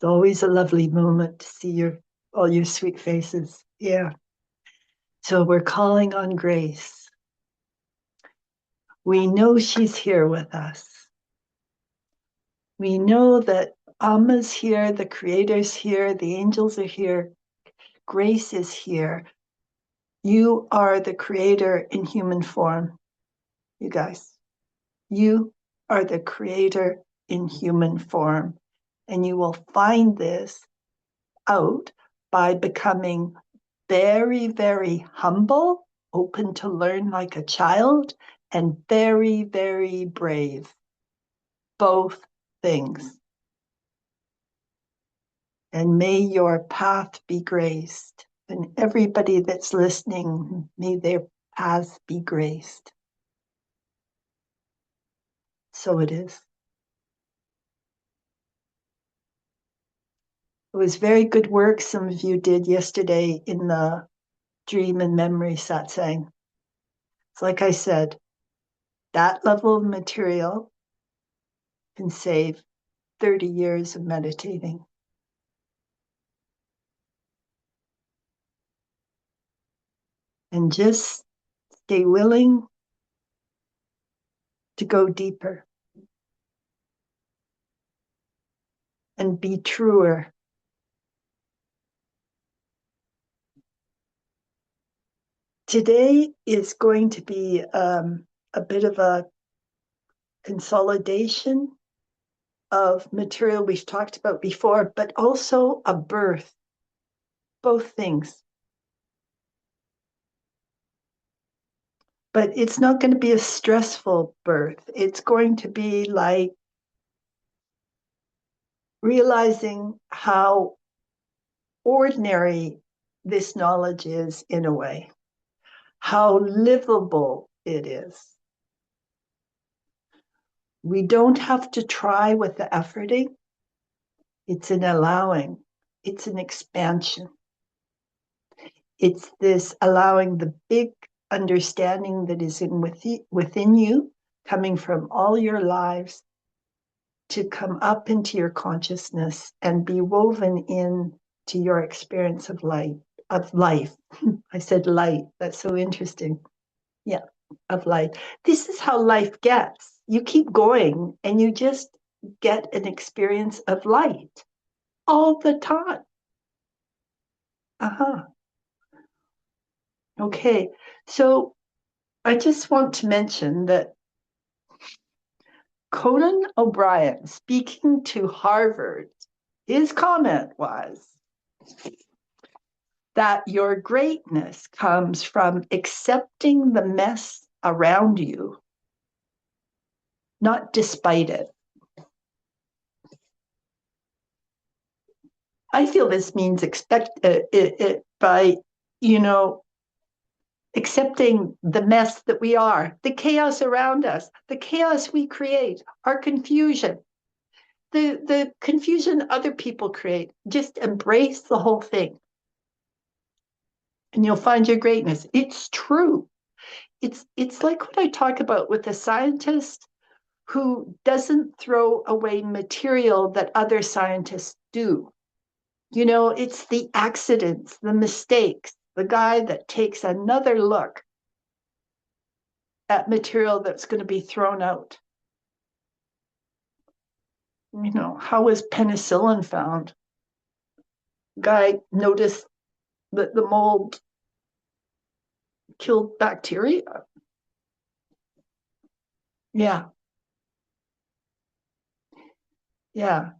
always a lovely moment to see all your sweet faces. Yeah. So we're calling on Grace. We know she's here with us. We know that Amma's here, the Creator's here, the angels are here, Grace is here. You are the Creator in human form, you guys. You are the Creator in human form. And you will find this out by becoming very, very humble, open to learn like a child, and very, very brave. Both things. And may your path be graced. And everybody that's listening, may their paths be graced. So it is. It was very good work some of you did yesterday in the dream and memory satsang. It's like I said, that level of material can save 30 years of meditating. And just stay willing to go deeper and be truer. Today is going to be a bit of a consolidation of material we've talked about before, but also a birth, both things. But it's not going to be a stressful birth. It's going to be like realizing how ordinary this knowledge is in a way, how livable it is. We don't have to try with the efforting. It's an allowing. It's an expansion. It's this allowing the big understanding that is within you, coming from all your lives, to come up into your consciousness and be woven in to your experience of life. I said light. That's so interesting. Yeah, of life. This is how life gets. You keep going and you just get an experience of light all the time. Okay, so I just want to mention that Conan O'Brien, speaking to Harvard, his comment was that your greatness comes from accepting the mess around you, not despite it. I feel this means by, accepting the mess that we are, the chaos around us, the chaos we create, our confusion, the confusion other people create. Just embrace the whole thing. And you'll find your greatness. It's true. It's like what I talk about with a scientist who doesn't throw away material that other scientists do. It's the accidents, the mistakes, the guy that takes another look at material that's going to be thrown out. How was penicillin found? Guy noticed that the mold killed bacteria. Yeah.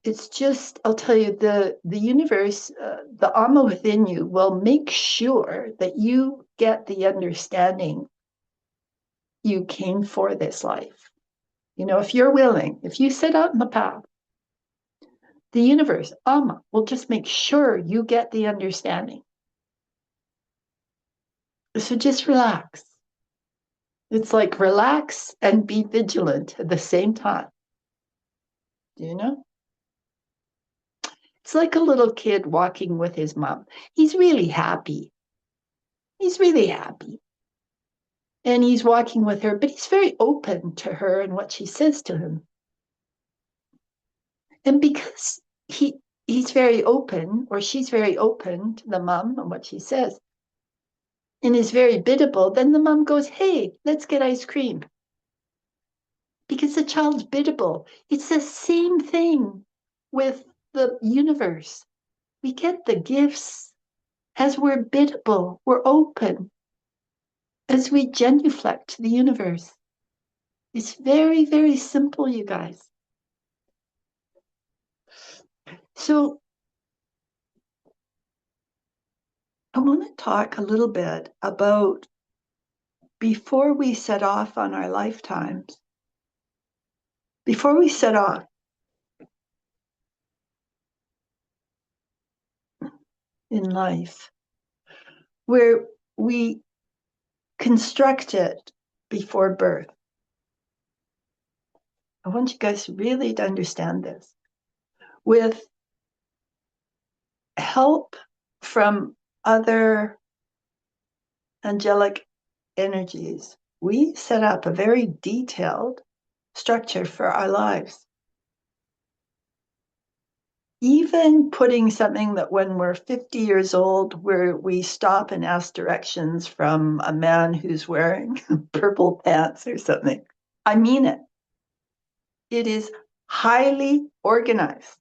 It's just, I'll tell you, the universe, the Amma within you will make sure that you get the understanding you came for this life. If you're willing, if you set out in the path, the universe, Amma, will just make sure you get the understanding. So just relax. It's like relax and be vigilant at the same time. Do you know? It's like a little kid walking with his mom. He's really happy. He's really happy. And he's walking with her, but he's very open to her and what she says to him. And because he's very open, or she's very open to the mom and what she says, and is very biddable, then the mom goes, hey, let's get ice cream. Because the child's biddable. It's the same thing with the universe. We get the gifts as we're biddable, we're open, as we genuflect to the universe. It's very, very simple, you guys. So I want to talk a little bit about before we set off on our lifetimes, before we set off in life, where we construct it before birth. I want you guys really to understand this. With help from other angelic energies, we set up a very detailed structure for our lives. Even putting something that when we're 50 years old, where we stop and ask directions from a man who's wearing purple pants or something. I mean it. It is highly organized.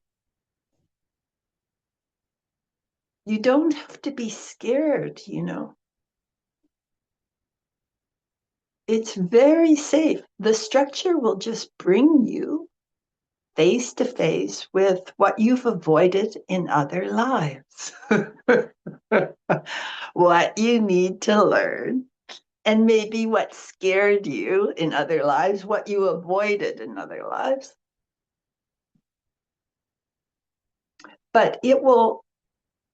You don't have to be scared, you know. It's very safe. The structure will just bring you face to face with what you've avoided in other lives, what you need to learn, and maybe what scared you in other lives, what you avoided in other lives. But it will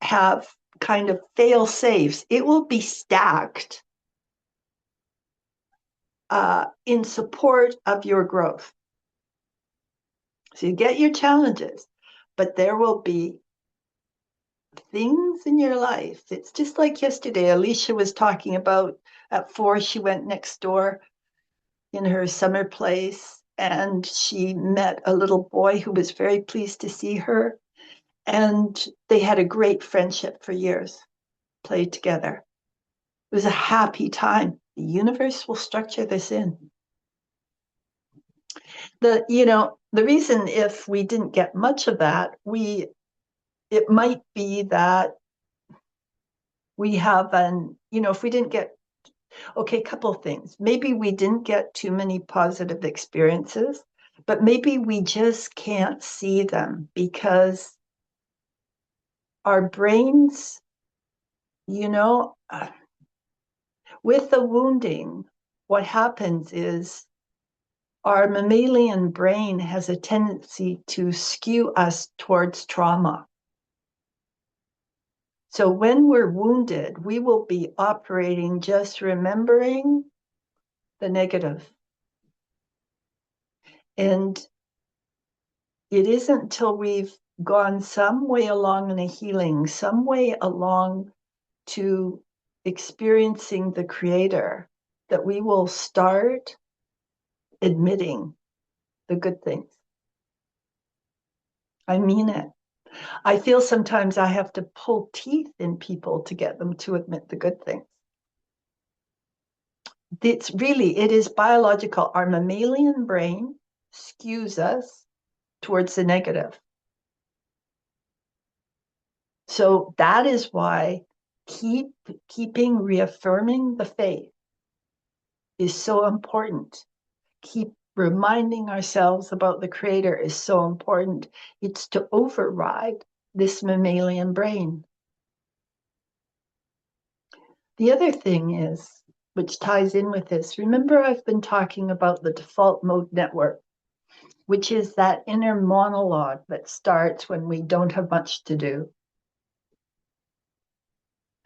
have kind of fail safes. It will be stacked in support of your growth. So you get your challenges, but there will be things in your life. It's just like yesterday, Alicia was talking about at 4, she went next door in her summer place and she met a little boy who was very pleased to see her. And they had a great friendship for years, played together. It was a happy time. The universe will structure this in. The reason if we didn't get much of that, it might be that we have if we didn't get, okay, couple of things. Maybe we didn't get too many positive experiences, but maybe we just can't see them because our brains, with the wounding, what happens is our mammalian brain has a tendency to skew us towards trauma. So when we're wounded, we will be operating just remembering the negative. And it isn't until we've gone some way along in a healing, some way along to experiencing the Creator, that we will start admitting the good things. I mean it. I feel sometimes I have to pull teeth in people to get them to admit the good things. It is biological. Our mammalian brain skews us towards the negative. So that is why keeping reaffirming the faith is so important. Keep reminding ourselves about the Creator is so important. It's to override this mammalian brain. The other thing is, which ties in with this, remember I've been talking about the default mode network, which is that inner monologue that starts when we don't have much to do.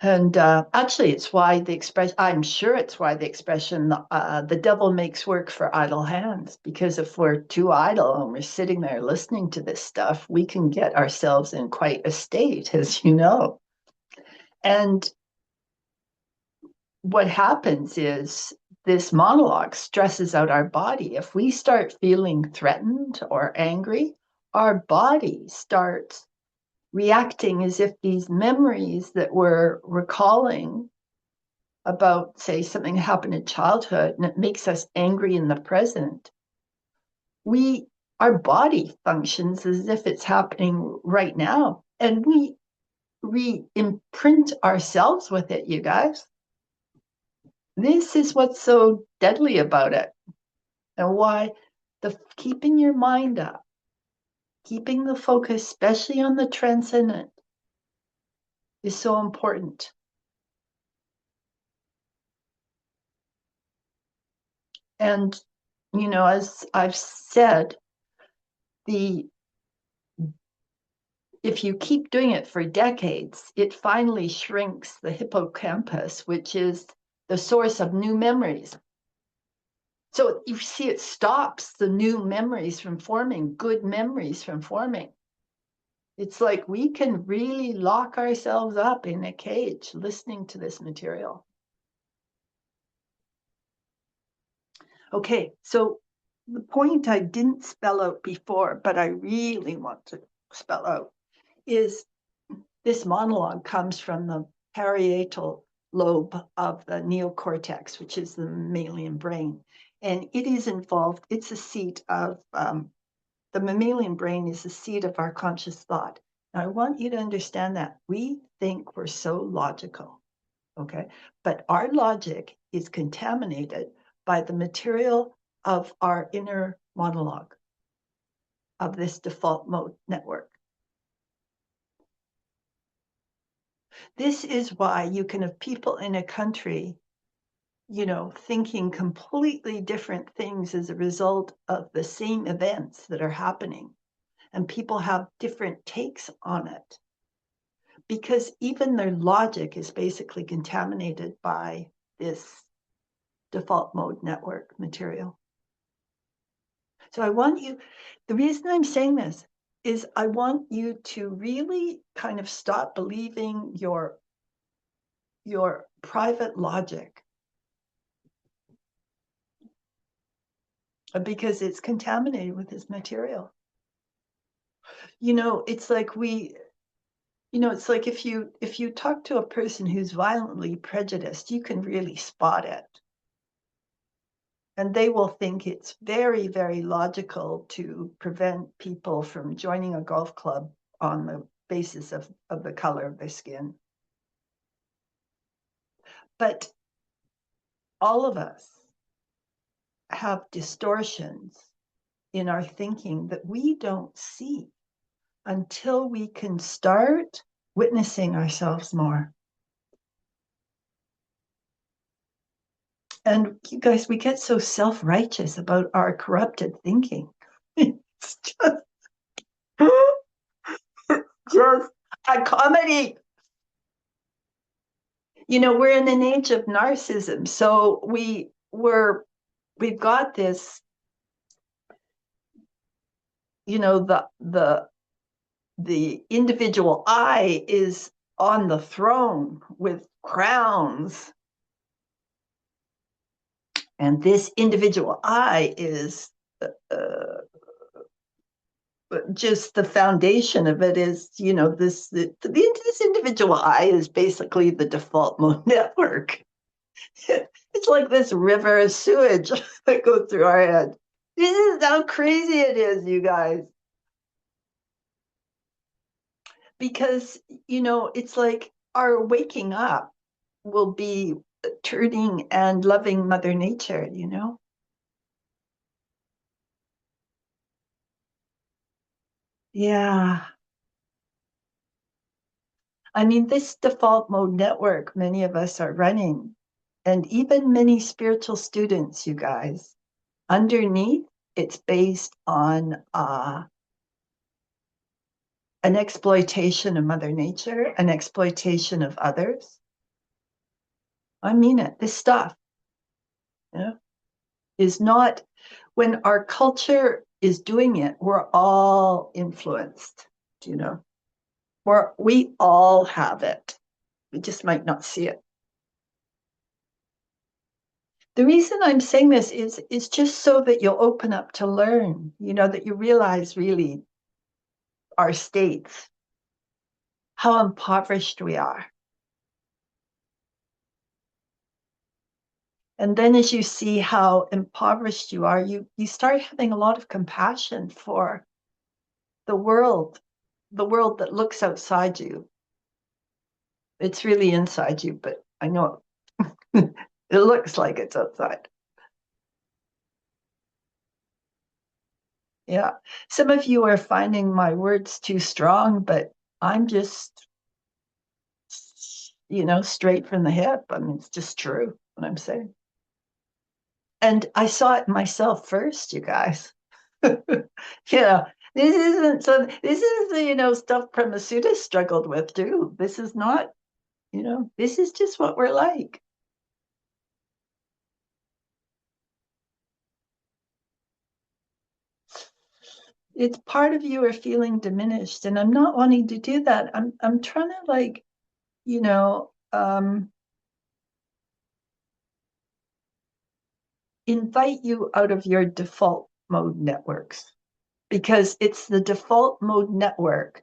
And actually, it's why the expression, I'm sure it's why the expression, the devil makes work for idle hands, because if we're too idle and we're sitting there listening to this stuff, we can get ourselves in quite a state, as you know. And what happens is this monologue stresses out our body. If we start feeling threatened or angry, our body starts reacting as if these memories that we're recalling about, say, something happened in childhood and it makes us angry in the present, our body functions as if it's happening right now, and we re-imprint ourselves with it, you guys. This is what's so deadly about it, and why keeping your mind up, keeping the focus, especially on the transcendent, is so important. And, as I've said, if you keep doing it for decades, it finally shrinks the hippocampus, which is the source of new memories. So you see, it stops the new memories from forming, good memories from forming. It's like we can really lock ourselves up in a cage listening to this material. Okay, so the point I didn't spell out before, but I really want to spell out, is this monologue comes from the parietal lobe of the neocortex, which is the mammalian brain. And it is involved, it's a seat of, the mammalian brain is the seat of our conscious thought. Now, I want you to understand that we think we're so logical, okay? But our logic is contaminated by the material of our inner monologue, of this default mode network. This is why you can have people in a country, thinking completely different things as a result of the same events that are happening. And people have different takes on it, because even their logic is basically contaminated by this default mode network material. So the reason I'm saying this is I want you to really kind of stop believing your private logic, because it's contaminated with this material. It's like it's like if you talk to a person who's violently prejudiced, you can really spot it. And they will think it's very, very logical to prevent people from joining a golf club on the basis of the color of their skin. But all of us have distortions in our thinking that we don't see until we can start witnessing ourselves more. And you guys, we get so self-righteous about our corrupted thinking. It's just a comedy. We're in an age of narcissism, so we've got this, the individual I is on the throne with crowns, and this individual I is just the foundation of it is, this individual I is basically the default mode network. It's like this river of sewage that goes through our head. This is how crazy it is, you guys. Because, it's like our waking up will be turning and loving Mother Nature, Yeah. I mean, this default mode network, many of us are running, and even many spiritual students, you guys, underneath, it's based on an exploitation of Mother Nature, an exploitation of others. I mean it. This stuff, is not, when our culture is doing it, we're all influenced, we all have it. We just might not see it. The reason I'm saying this is just so that you'll open up to learn, that you realize really our states. how impoverished we are. And then as you see how impoverished you are, you start having a lot of compassion for the world that looks outside you. It's really inside you, but I know it looks like it's outside. Yeah. Some of you are finding my words too strong, but I'm just, straight from the hip. I mean, it's just true what I'm saying. And I saw it myself first, you guys. Yeah, this isn't so. This is the stuff Premasudha struggled with too. This is not, this is just what we're like. It's part of you are feeling diminished, and I'm not wanting to do that. I'm trying to like, you know, invite you out of your default mode networks because it's the default mode network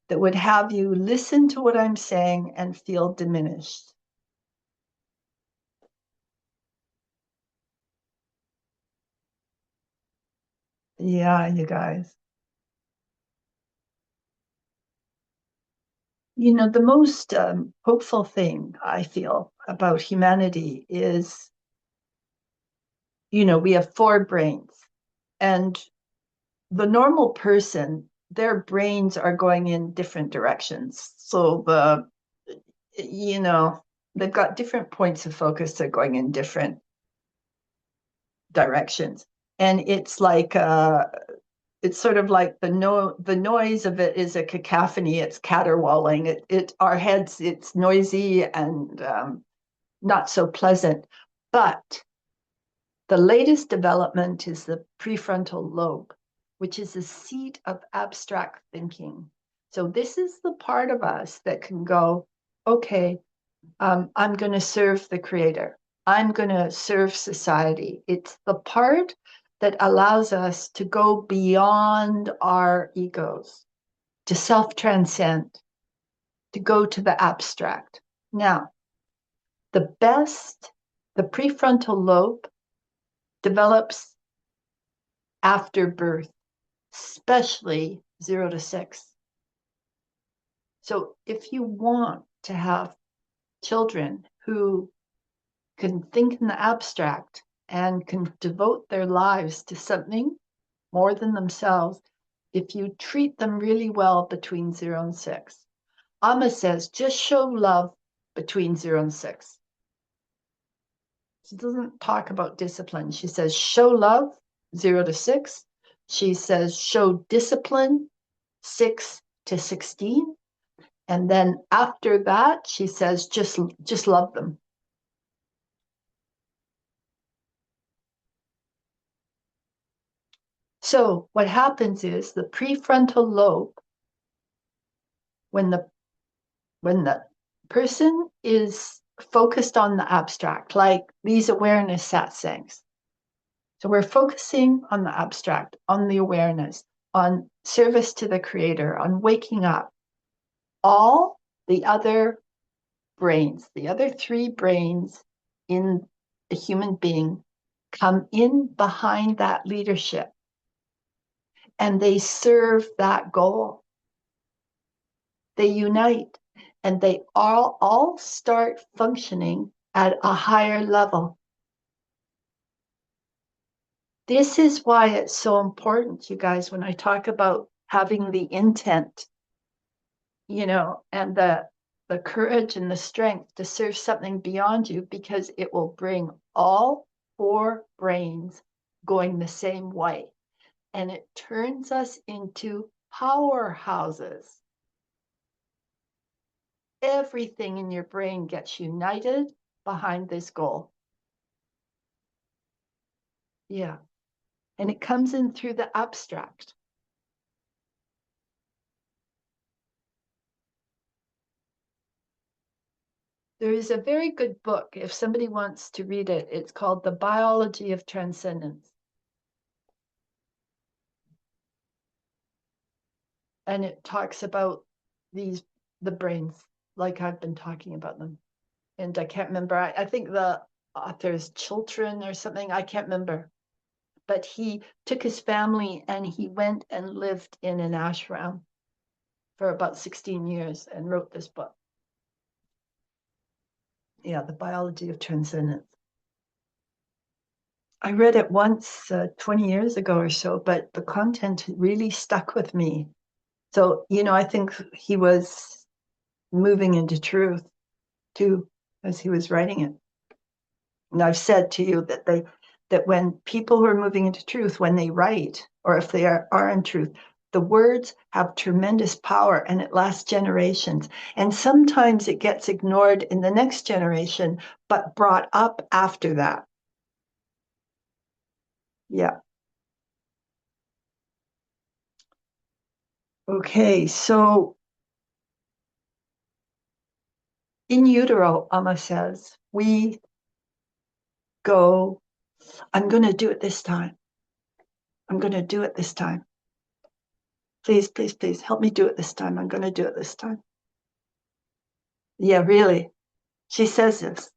that would have you listen to what I'm saying and feel diminished. Yeah, you guys. The most hopeful thing I feel about humanity is, we have four brains, and the normal person, their brains are going in different directions. So you know, they've got different points of focus that are going in different directions. And it's sort of like the noise of it is a cacophony. It's caterwauling. Our heads. It's noisy and not so pleasant. But the latest development is the prefrontal lobe, which is the seat of abstract thinking. So this is the part of us that can go, okay, I'm going to serve the creator. I'm going to serve society. It's the part that allows us to go beyond our egos, to self-transcend, to go to the abstract. Now, the prefrontal lobe develops after birth, especially 0 to 6. So if you want to have children who can think in the abstract and can devote their lives to something more than themselves, if you treat them really well between 0 and 6. Amma says, just show love between 0 and 6. She doesn't talk about discipline. She says, show love 0 to 6. She says, show discipline 6 to 16. And then after that, she says, just love them. So what happens is the prefrontal lobe, when the person is focused on the abstract, like these awareness satsangs. So we're focusing on the abstract, on the awareness, on service to the creator, on waking up. All the other brains, the other three brains in a human being come in behind that leadership and they serve that goal. They unite and they all start functioning at a higher level. This is why it's so important, you guys, when I talk about having the intent, and the courage and the strength to serve something beyond you, because it will bring all four brains going the same way. And it turns us into powerhouses. Everything in your brain gets united behind this goal. Yeah. And it comes in through the abstract. There is a very good book, if somebody wants to read it. It's called The Biology of Transcendence. And it talks about these the brains, like I've been talking about them. And I can't remember. I think the author's children or something. I can't remember. But he took his family and he went and lived in an ashram for about 16 years and wrote this book. Yeah, The Biology of Transcendence. I read it once 20 years ago or so, but the content really stuck with me. So, I think he was moving into truth too as he was writing it. And I've said to you that when people who are moving into truth, when they write, or if they are in truth, the words have tremendous power and it lasts generations. And sometimes it gets ignored in the next generation, but brought up after that. Yeah. Okay, so in utero, Amma says, we go, I'm going to do it this time. I'm going to do it this time. Please, please, please help me do it this time. I'm going to do it this time. Yeah, really. She says this.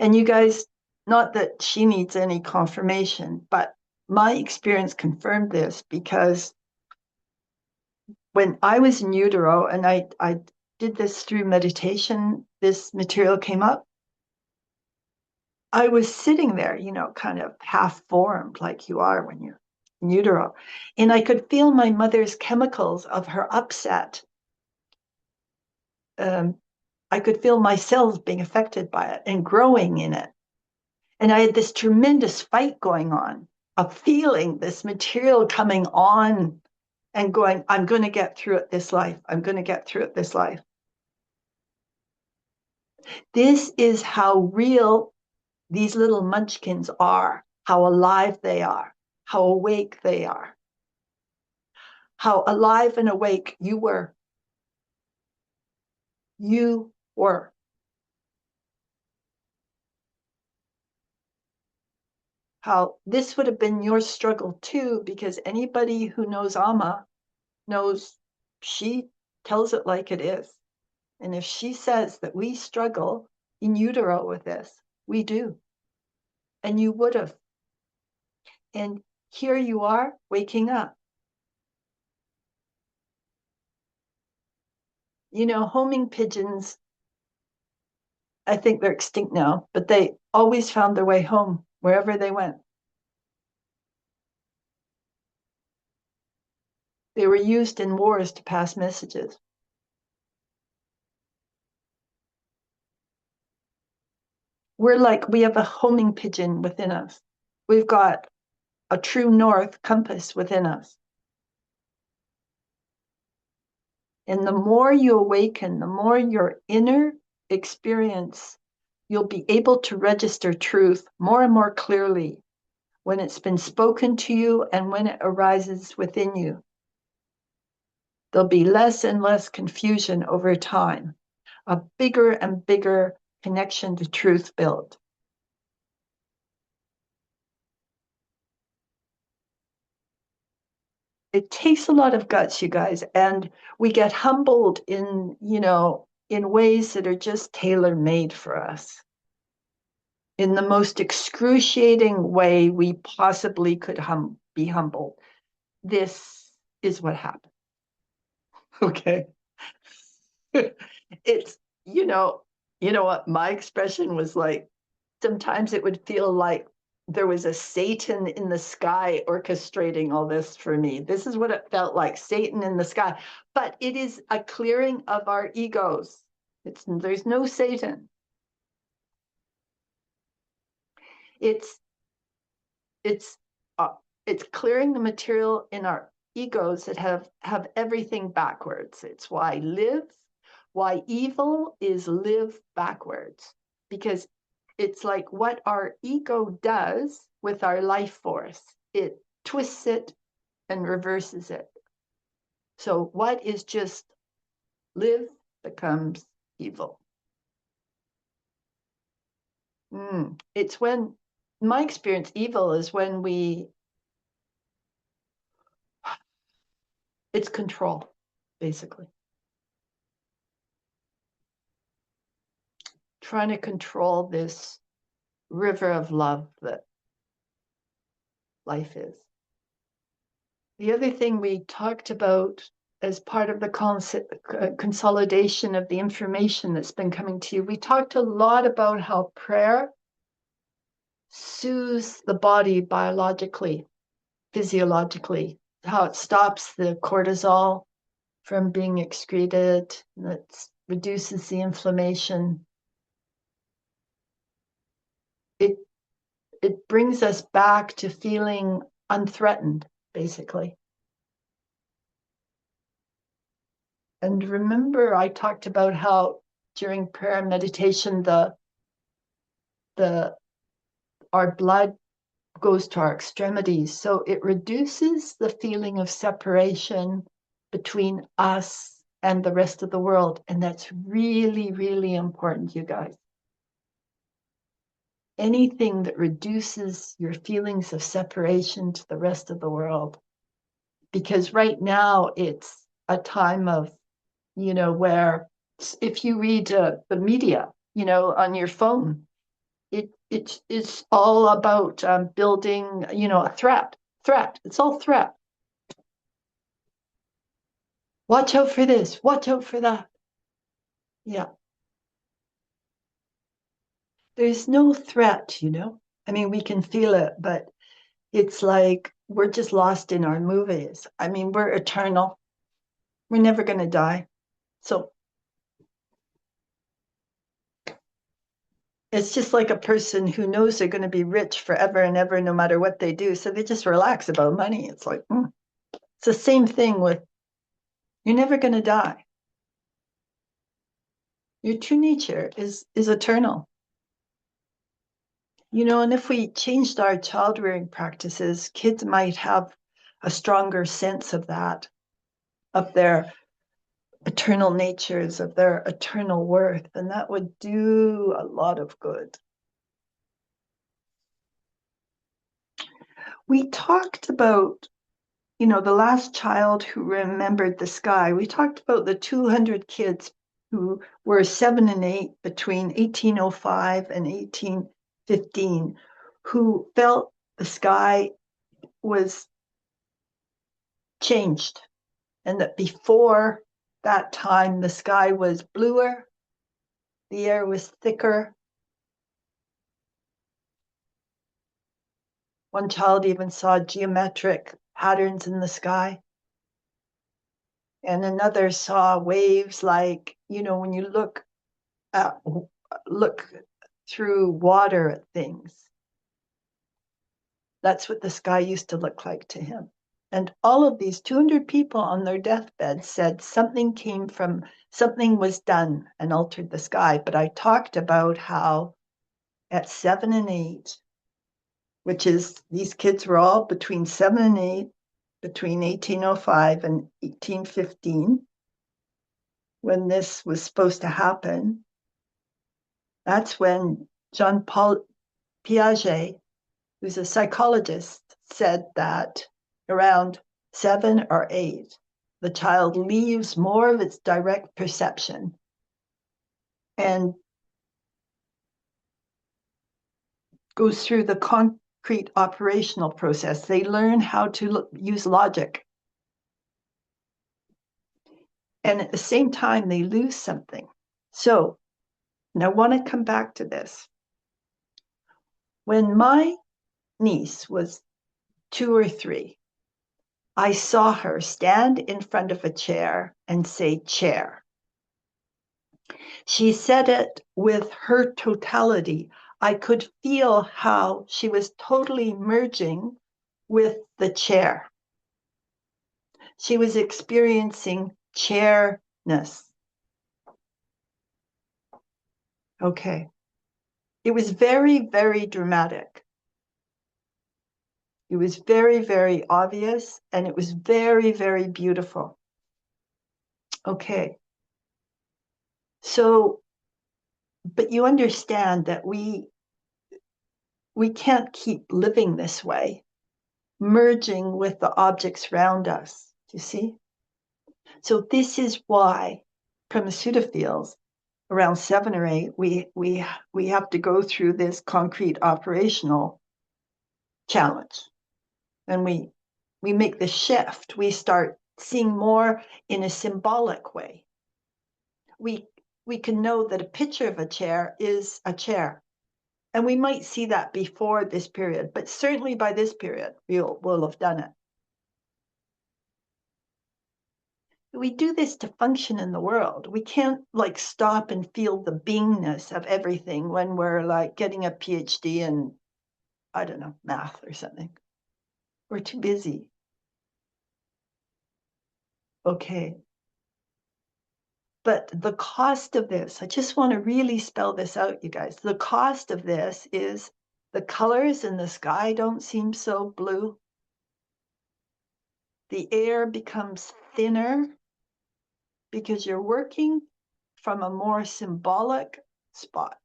And you guys, not that she needs any confirmation, but my experience confirmed this because when I was in utero and I did this through meditation, this material came up. I was sitting there, kind of half formed like you are when you're in utero. And I could feel my mother's chemicals of her upset. I could feel my cells being affected by it and growing in it. And I had this tremendous fight going on of feeling this material coming on and going, I'm going to get through it this life. I'm going to get through it this life. This is how real these little munchkins are, how alive they are, how awake they are, how alive and awake you were. You were. How this would have been your struggle too, because anybody who knows Amma knows she tells it like it is. And if she says that we struggle in utero with this, we do. And you would have. And here you are waking up. Homing pigeons, I think they're extinct now, but they always found their way home wherever they went. They were used in wars to pass messages. We have a homing pigeon within us. We've got a true north compass within us. And the more you awaken, the more your inner experience, you'll be able to register truth more and more clearly when it's been spoken to you and when it arises within you. There'll be less and less confusion over time, a bigger and bigger connection to truth built. It takes a lot of guts, you guys, and we get humbled in ways that are just tailor-made for us. In the most excruciating way we possibly could be humbled. This is what happened. Okay. It's, what my expression was like. Sometimes it would feel like there was a Satan in the sky orchestrating all this for me. This is what it felt like, Satan in the sky. But it is a clearing of our egos. There's no Satan. It's clearing the material in our egos that have everything backwards. It's why evil is live backwards, because it's like what our ego does with our life force. It twists it and reverses it. So what is just live becomes evil. It's when, in my experience, evil is when it's control, basically. trying to control this river of love that life is. The other thing we talked about as part of the consolidation of the information that's been coming to you, we talked a lot about how prayer soothes the body biologically, physiologically, how it stops the cortisol from being excreted, that reduces the inflammation. It brings us back to feeling unthreatened, basically. And remember, I talked about how during prayer and meditation, our blood goes to our extremities. So it reduces the feeling of separation between us and the rest of the world. And that's really, really important, you guys. Anything that reduces your feelings of separation to the rest of the world. Because right now it's a time of, where if you read the media, on your phone, it's all about building, a threat. It's all threat. Watch out for this. Watch out for that. Yeah. There's no threat, I mean, we can feel it, but it's like we're just lost in our movies. I mean, we're eternal. We're never going to die. So it's just like a person who knows they're going to be rich forever and ever, no matter what they do. So they just relax about money. It's like, It's the same thing with, you're never going to die. Your true nature is eternal. And if we changed our child rearing practices, kids might have a stronger sense of that, of their eternal natures, of their eternal worth, and that would do a lot of good. We talked about, the last child who remembered the sky. We talked about the 200 kids who were 7 and 8 between 1805 and 1815, who felt the sky was changed, and that before that time the sky was bluer, the air was thicker. One child even saw geometric patterns in the sky, and another saw waves like, when you look through water at things. That's what the sky used to look like to him. And all of these 200 people on their deathbed said something was done and altered the sky. But I talked about how at 7 and 8, which is, these kids were all between 7 and 8, between 1805 and 1815, when this was supposed to happen. That's when Jean-Paul Piaget, who's a psychologist, said that around 7 or 8, the child leaves more of its direct perception and goes through the concrete operational process. They learn how to use logic. And at the same time, they lose something. So, and I want to come back to this. When my niece was 2 or 3, I saw her stand in front of a chair and say, chair. She said it with her totality. I could feel how she was totally merging with the chair. She was experiencing chairness. Okay. It was very, very dramatic. It was very, very obvious, and it was very, very beautiful. Okay. So, but you understand that we can't keep living this way, merging with the objects around us. Do you see? So this is why Premasudha feels around 7 or 8, we have to go through this concrete operational challenge. And we make the shift. We start seeing more in a symbolic way. We can know that a picture of a chair is a chair. And we might see that before this period, but certainly by this period, we'll have done it. We do this to function in the world. We can't like stop and feel the beingness of everything when we're like getting a PhD in, I don't know, math or something. We're too busy. Okay. But the cost of this, I just want to really spell this out, you guys. The cost of this is the colors in the sky don't seem so blue. The air becomes thinner because you're working from a more symbolic spot.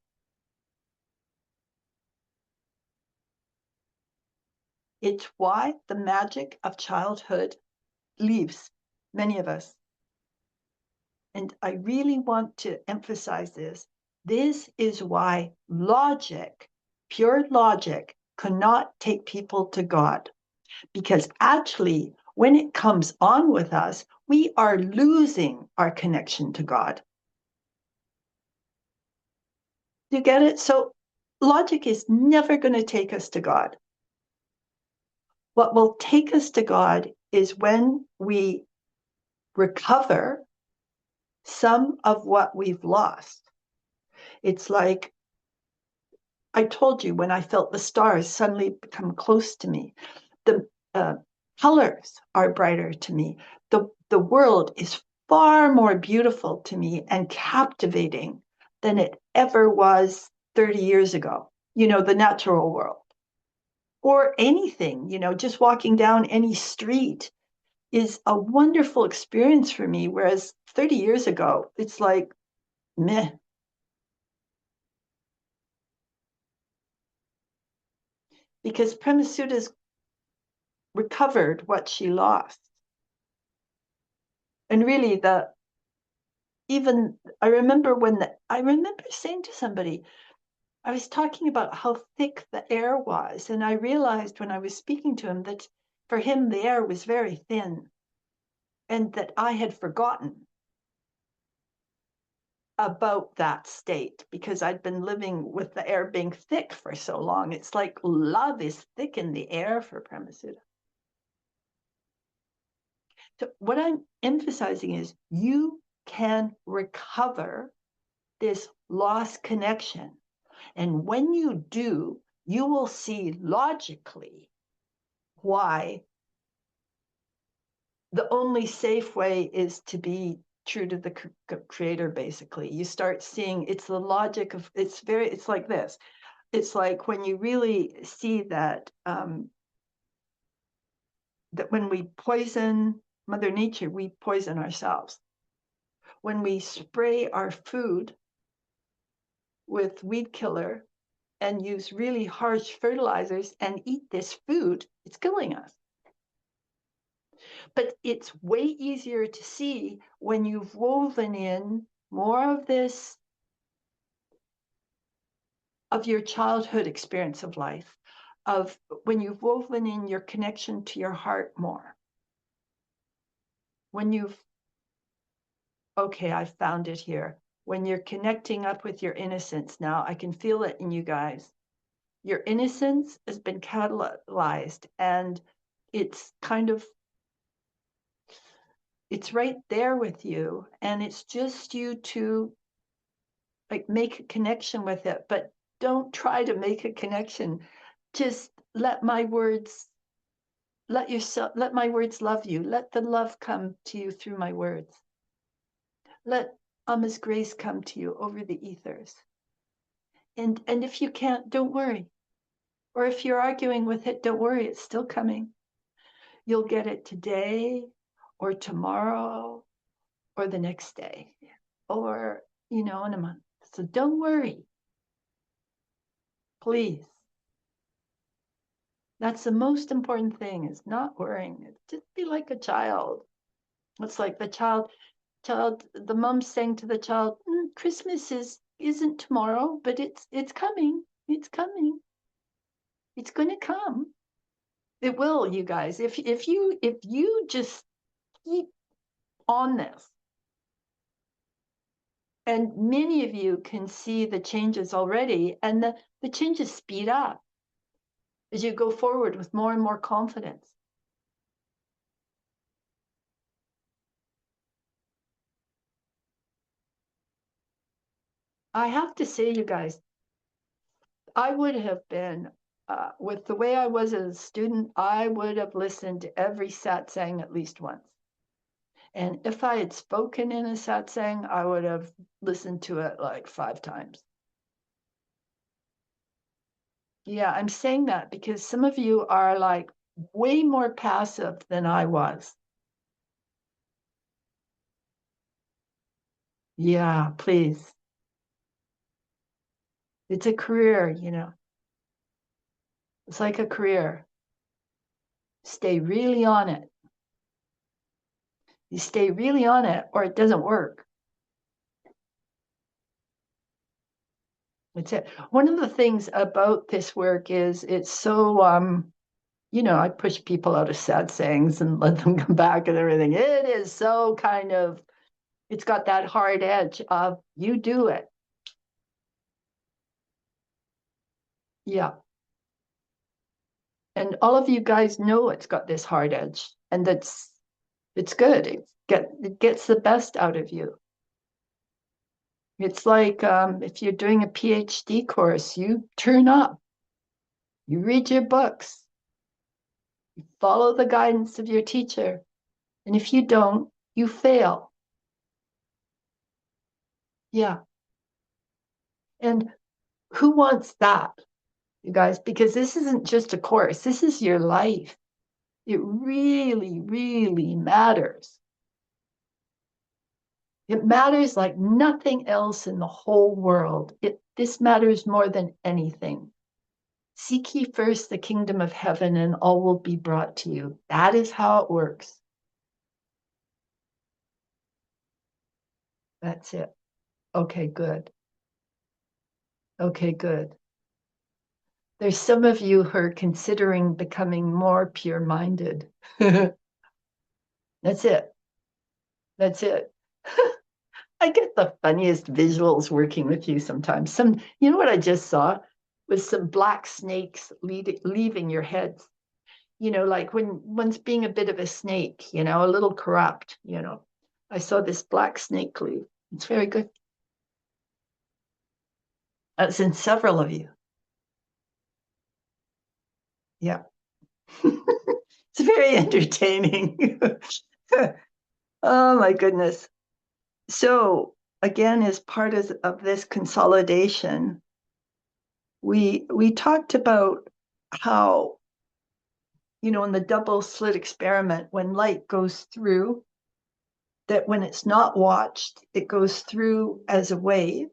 It's why the magic of childhood leaves many of us. And I really want to emphasize this. This is why logic, pure logic, cannot take people to God. Because actually, when it comes on with us, we are losing our connection to God. You get it? So logic is never going to take us to God. What will take us to God is when we recover some of what we've lost. It's like I told you when I felt the stars suddenly become close to me. The colors are brighter to me. The world is far more beautiful to me and captivating than it ever was 30 years ago. You know, the natural world. Or anything, you know, just walking down any street is a wonderful experience for me. Whereas 30 years ago, it's like, meh. Because Premasudha's recovered what she lost. And really, I remember saying to somebody, I was talking about how thick the air was. And I realized when I was speaking to him that for him, the air was very thin and that I had forgotten about that state because I'd been living with the air being thick for so long. It's like love is thick in the air for Premasudha. So what I'm emphasizing is you can recover this lost connection. And when you do, you will see logically why the only safe way is to be true to the creator. Basically, you start seeing it's the logic of it's like this. It's like when you really see that that when we poison Mother Nature, we poison ourselves. When we spray our food with weed killer and use really harsh fertilizers and eat this food, it's killing us. But it's way easier to see when you've woven in more of this, of your childhood experience of life, of when you've woven in your connection to your heart more. When okay, I found it here. When you're connecting up with your innocence, now I can feel it in you guys. Your innocence has been catalyzed and it's kind of, it's right there with you. And it's just you to like make a connection with it, but don't try to make a connection. Just let my words love you. Let the love come to you through my words. Let Amma's grace come to you over the ethers. And if you can't, don't worry. Or if you're arguing with it, don't worry, it's still coming. You'll get it today or tomorrow or the next day or, in a month. So don't worry. Please. That's the most important thing, is not worrying. Just be like a child. It's like the child, the mom saying to the child, Christmas isn't tomorrow, but it's coming. It's coming. It's going to come. It will, you guys. If you just keep on this, and many of you can see the changes already, and the changes speed up as you go forward with more and more confidence. I have to say, you guys, I would have been, with the way I was as a student, I would have listened to every satsang at least once. And if I had spoken in a satsang, I would have listened to it like 5 times. Yeah, I'm saying that because some of you are like way more passive than I was. Yeah, please. It's a career, you know. It's like a career. Stay really on it. You stay really on it or it doesn't work. That's it. One of the things about this work is it's so I push people out of satsangs and let them come back and everything. It is so kind of, it's got that hard edge of you do it. Yeah. And all of you guys know it's got this hard edge, and it's good. It gets the best out of you. It's like if you're doing a PhD course, you turn up, you read your books, you follow the guidance of your teacher. And if you don't, you fail. Yeah. And who wants that, you guys? Because this isn't just a course, this is your life. It really, really matters. It matters like nothing else in the whole world. This matters more than anything. Seek ye first the kingdom of heaven, and all will be brought to you. That is how it works. That's it. Okay, good. Okay, good. There's some of you who are considering becoming more pure-minded. That's it. That's it. I get the funniest visuals working with you sometimes. You know what I just saw was some black snakes leaving your heads. Like when one's being a bit of a snake, a little corrupt, I saw this black snake leave. It's very good. That's in several of you. Yeah. It's very entertaining. Oh my goodness. So again, as part of this consolidation, we talked about how, in the double slit experiment, when light goes through, that when it's not watched, it goes through as a wave.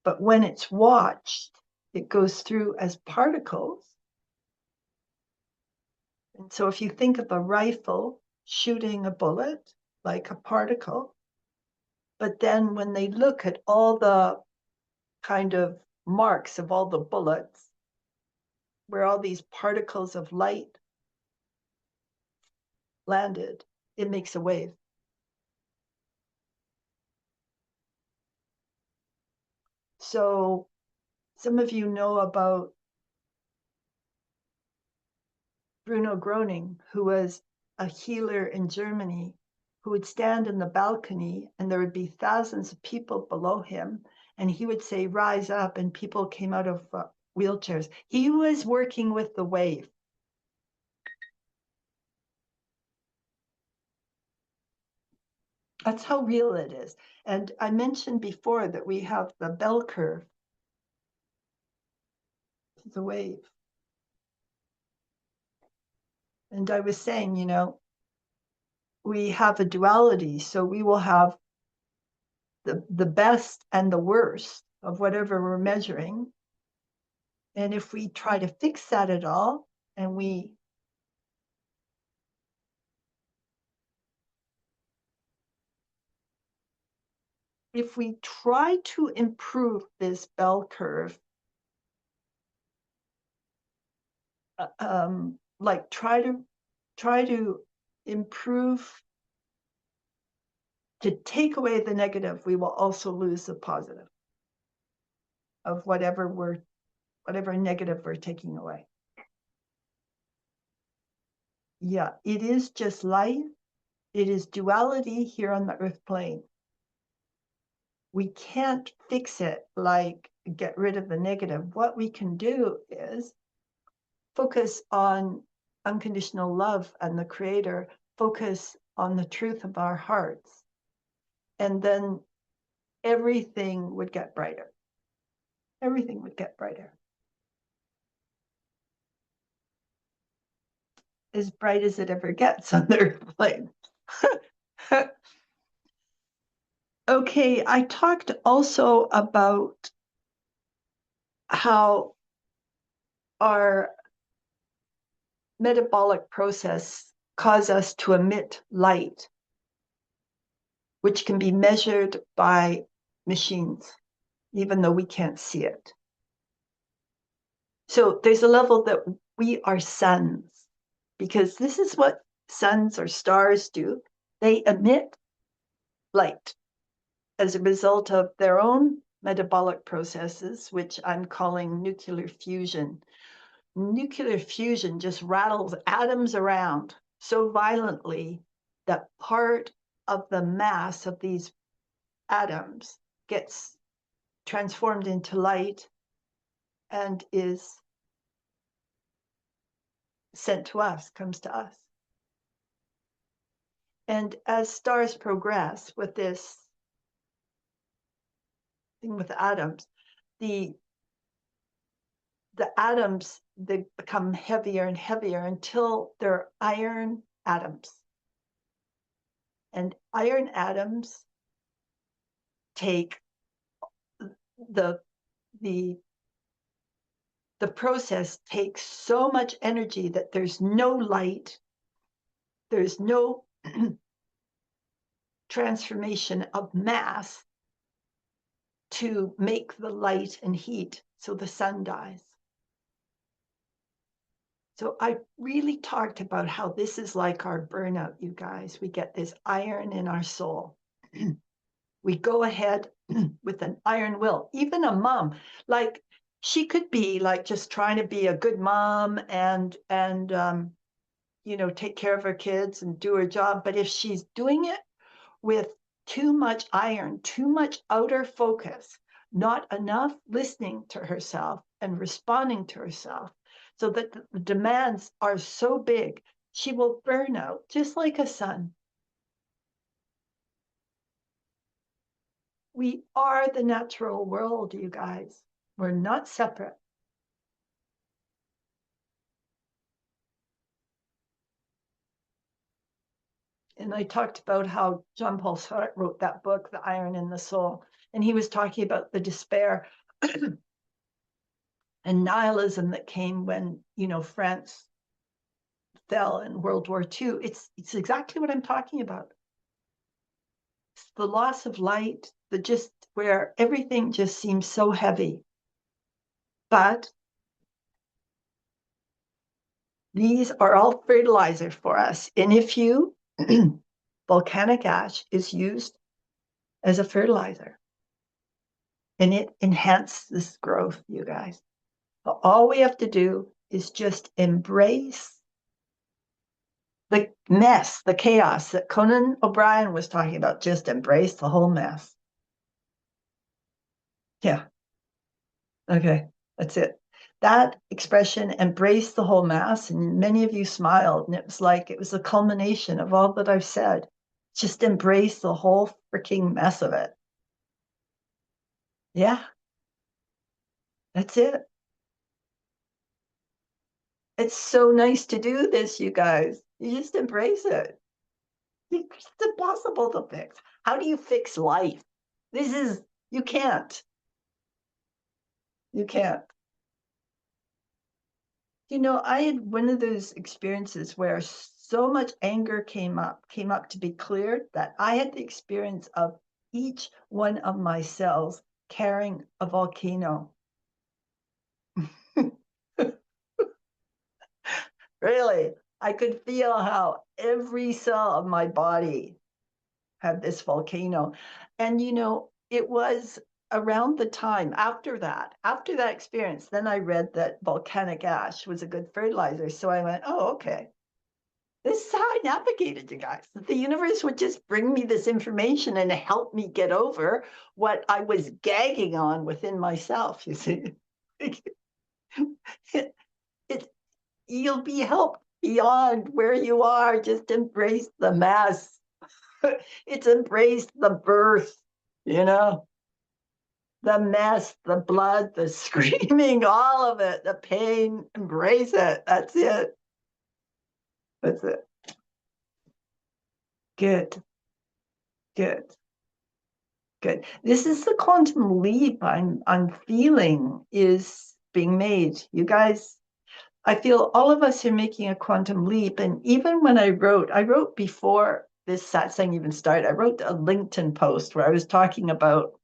But when it's watched, it goes through as particles. And so if you think of a rifle shooting a bullet like a particle, but then when they look at all the kind of marks of all the bullets, where all these particles of light landed, it makes a wave. So some of you know about Bruno Groening, who was a healer in Germany, who would stand in the balcony and there would be thousands of people below him. And he would say, rise up, and people came out of wheelchairs. He was working with the wave. That's how real it is. And I mentioned before that we have the bell curve, the wave. And I was saying, we have a duality. So we will have the best and the worst of whatever we're measuring. And if we try to fix that at all, and we if we try to improve this bell curve, like try to improve, to take away the negative, we will also lose the positive of whatever negative we're taking away. Yeah, it is just life. It is duality here on the earth plane. We can't fix it, like get rid of the negative. What we can do is focus on unconditional love and the Creator, focus on the truth of our hearts, and then everything would get brighter. Everything would get brighter. As bright as it ever gets on the earth plane. Okay, I talked also about how our metabolic process cause us to emit light, which can be measured by machines, even though we can't see it. So there's a level that we are suns, because this is what suns or stars do. They emit light as a result of their own metabolic processes, which I'm calling nuclear fusion. Nuclear fusion just rattles atoms around so violently that part of the mass of these atoms gets transformed into light and is sent to us, comes to us. And as stars progress with this thing with atoms, the atoms, they become heavier and heavier until they're iron atoms. And iron atoms take the process takes so much energy that there's no light, there's no transformation of mass to make the light and heat, so the sun dies. So I really talked about how this is like our burnout, you guys. We get this iron in our soul. We go ahead with an iron will. Even a mom, like she could be like just trying to be a good mom and take care of her kids and do her job. But if she's doing it with too much iron, too much outer focus, not enough listening to herself and responding to herself, so that the demands are so big, she will burn out just like a sun. We are the natural world, you guys. We're not separate. And I talked about how John Paul Sartre wrote that book, The Iron in the Soul. And he was talking about the despair and nihilism that came when, France fell in World War II. It's exactly what I'm talking about. It's the loss of light, where everything just seems so heavy. But these are all fertilizer for us. And if volcanic ash is used as a fertilizer, and it enhances growth, you guys. But all we have to do is just embrace the mess, the chaos that Conan O'Brien was talking about. Just embrace the whole mess. Yeah. Okay, that's it. That expression, embrace the whole mass, and many of you smiled, and it was like it was a culmination of all that I've said. Just embrace the whole freaking mess of it. Yeah, that's it. It's so nice to do this, you guys. You just embrace it. It's impossible to fix. How do you fix life? You can't. You can't. I had one of those experiences where so much anger came up to be cleared, that I had the experience of each one of my cells carrying a volcano. Really, I could feel how every cell of my body had this volcano. And, it was around the time after that experience, then I read that volcanic ash was a good fertilizer. So I went, oh, okay. This is how I navigated, you guys. The universe would just bring me this information and help me get over what I was gagging on within myself, you see. it, you'll be helped beyond where you are. Just embrace the mess. It's embrace the birth, the mess, the blood, the screaming, all of it, the pain. Embrace it. That's it. That's it. Good. Good. Good. This is the quantum leap I'm feeling is being made. You guys, I feel all of us are making a quantum leap. And even when I wrote before this satsang even started, I wrote a LinkedIn post where I was talking about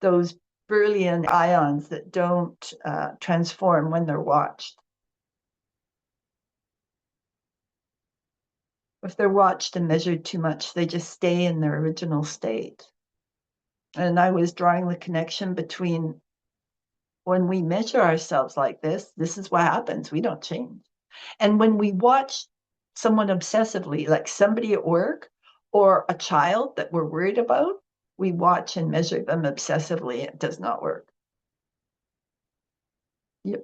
those Beryllian ions that don't transform when they're watched. If they're watched and measured too much, they just stay in their original state. And I was drawing the connection between when we measure ourselves like this is what happens. We don't change. And when we watch someone obsessively, like somebody at work or a child that we're worried about, we watch and measure them obsessively. It does not work. Yep.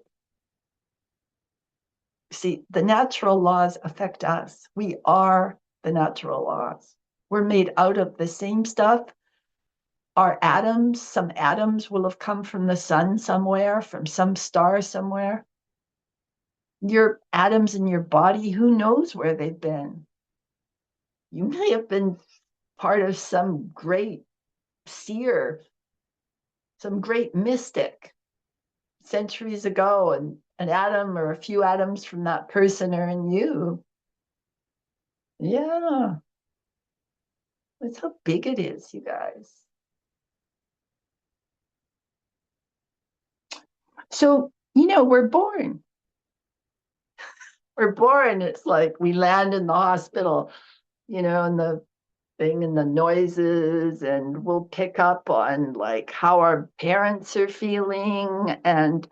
See, the natural laws affect us. We are the natural laws. We're made out of the same stuff. Our atoms, some atoms will have come from the sun somewhere, from some star somewhere. Your atoms in your body, who knows where they've been? You may have been part of some great seer, some great mystic centuries ago, and an atom or a few atoms from that person are in you. Yeah. That's how big it is, you guys. So, we're born. We're born. It's like we land in the hospital, and the thing and the noises, and we'll pick up on like how our parents are feeling, and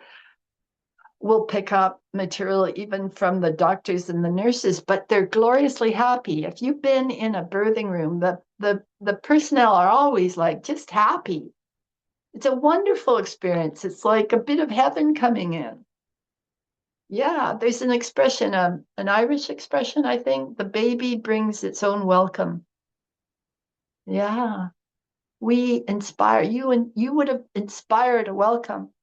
we'll pick up material even from the doctors and the nurses, but they're gloriously happy. If you've been in a birthing room, the personnel are always like just happy. It's a wonderful experience. It's like a bit of heaven coming in. Yeah, there's an expression, an Irish expression, I think. The baby brings its own welcome. Yeah, we inspire you, and you would have inspired a welcome.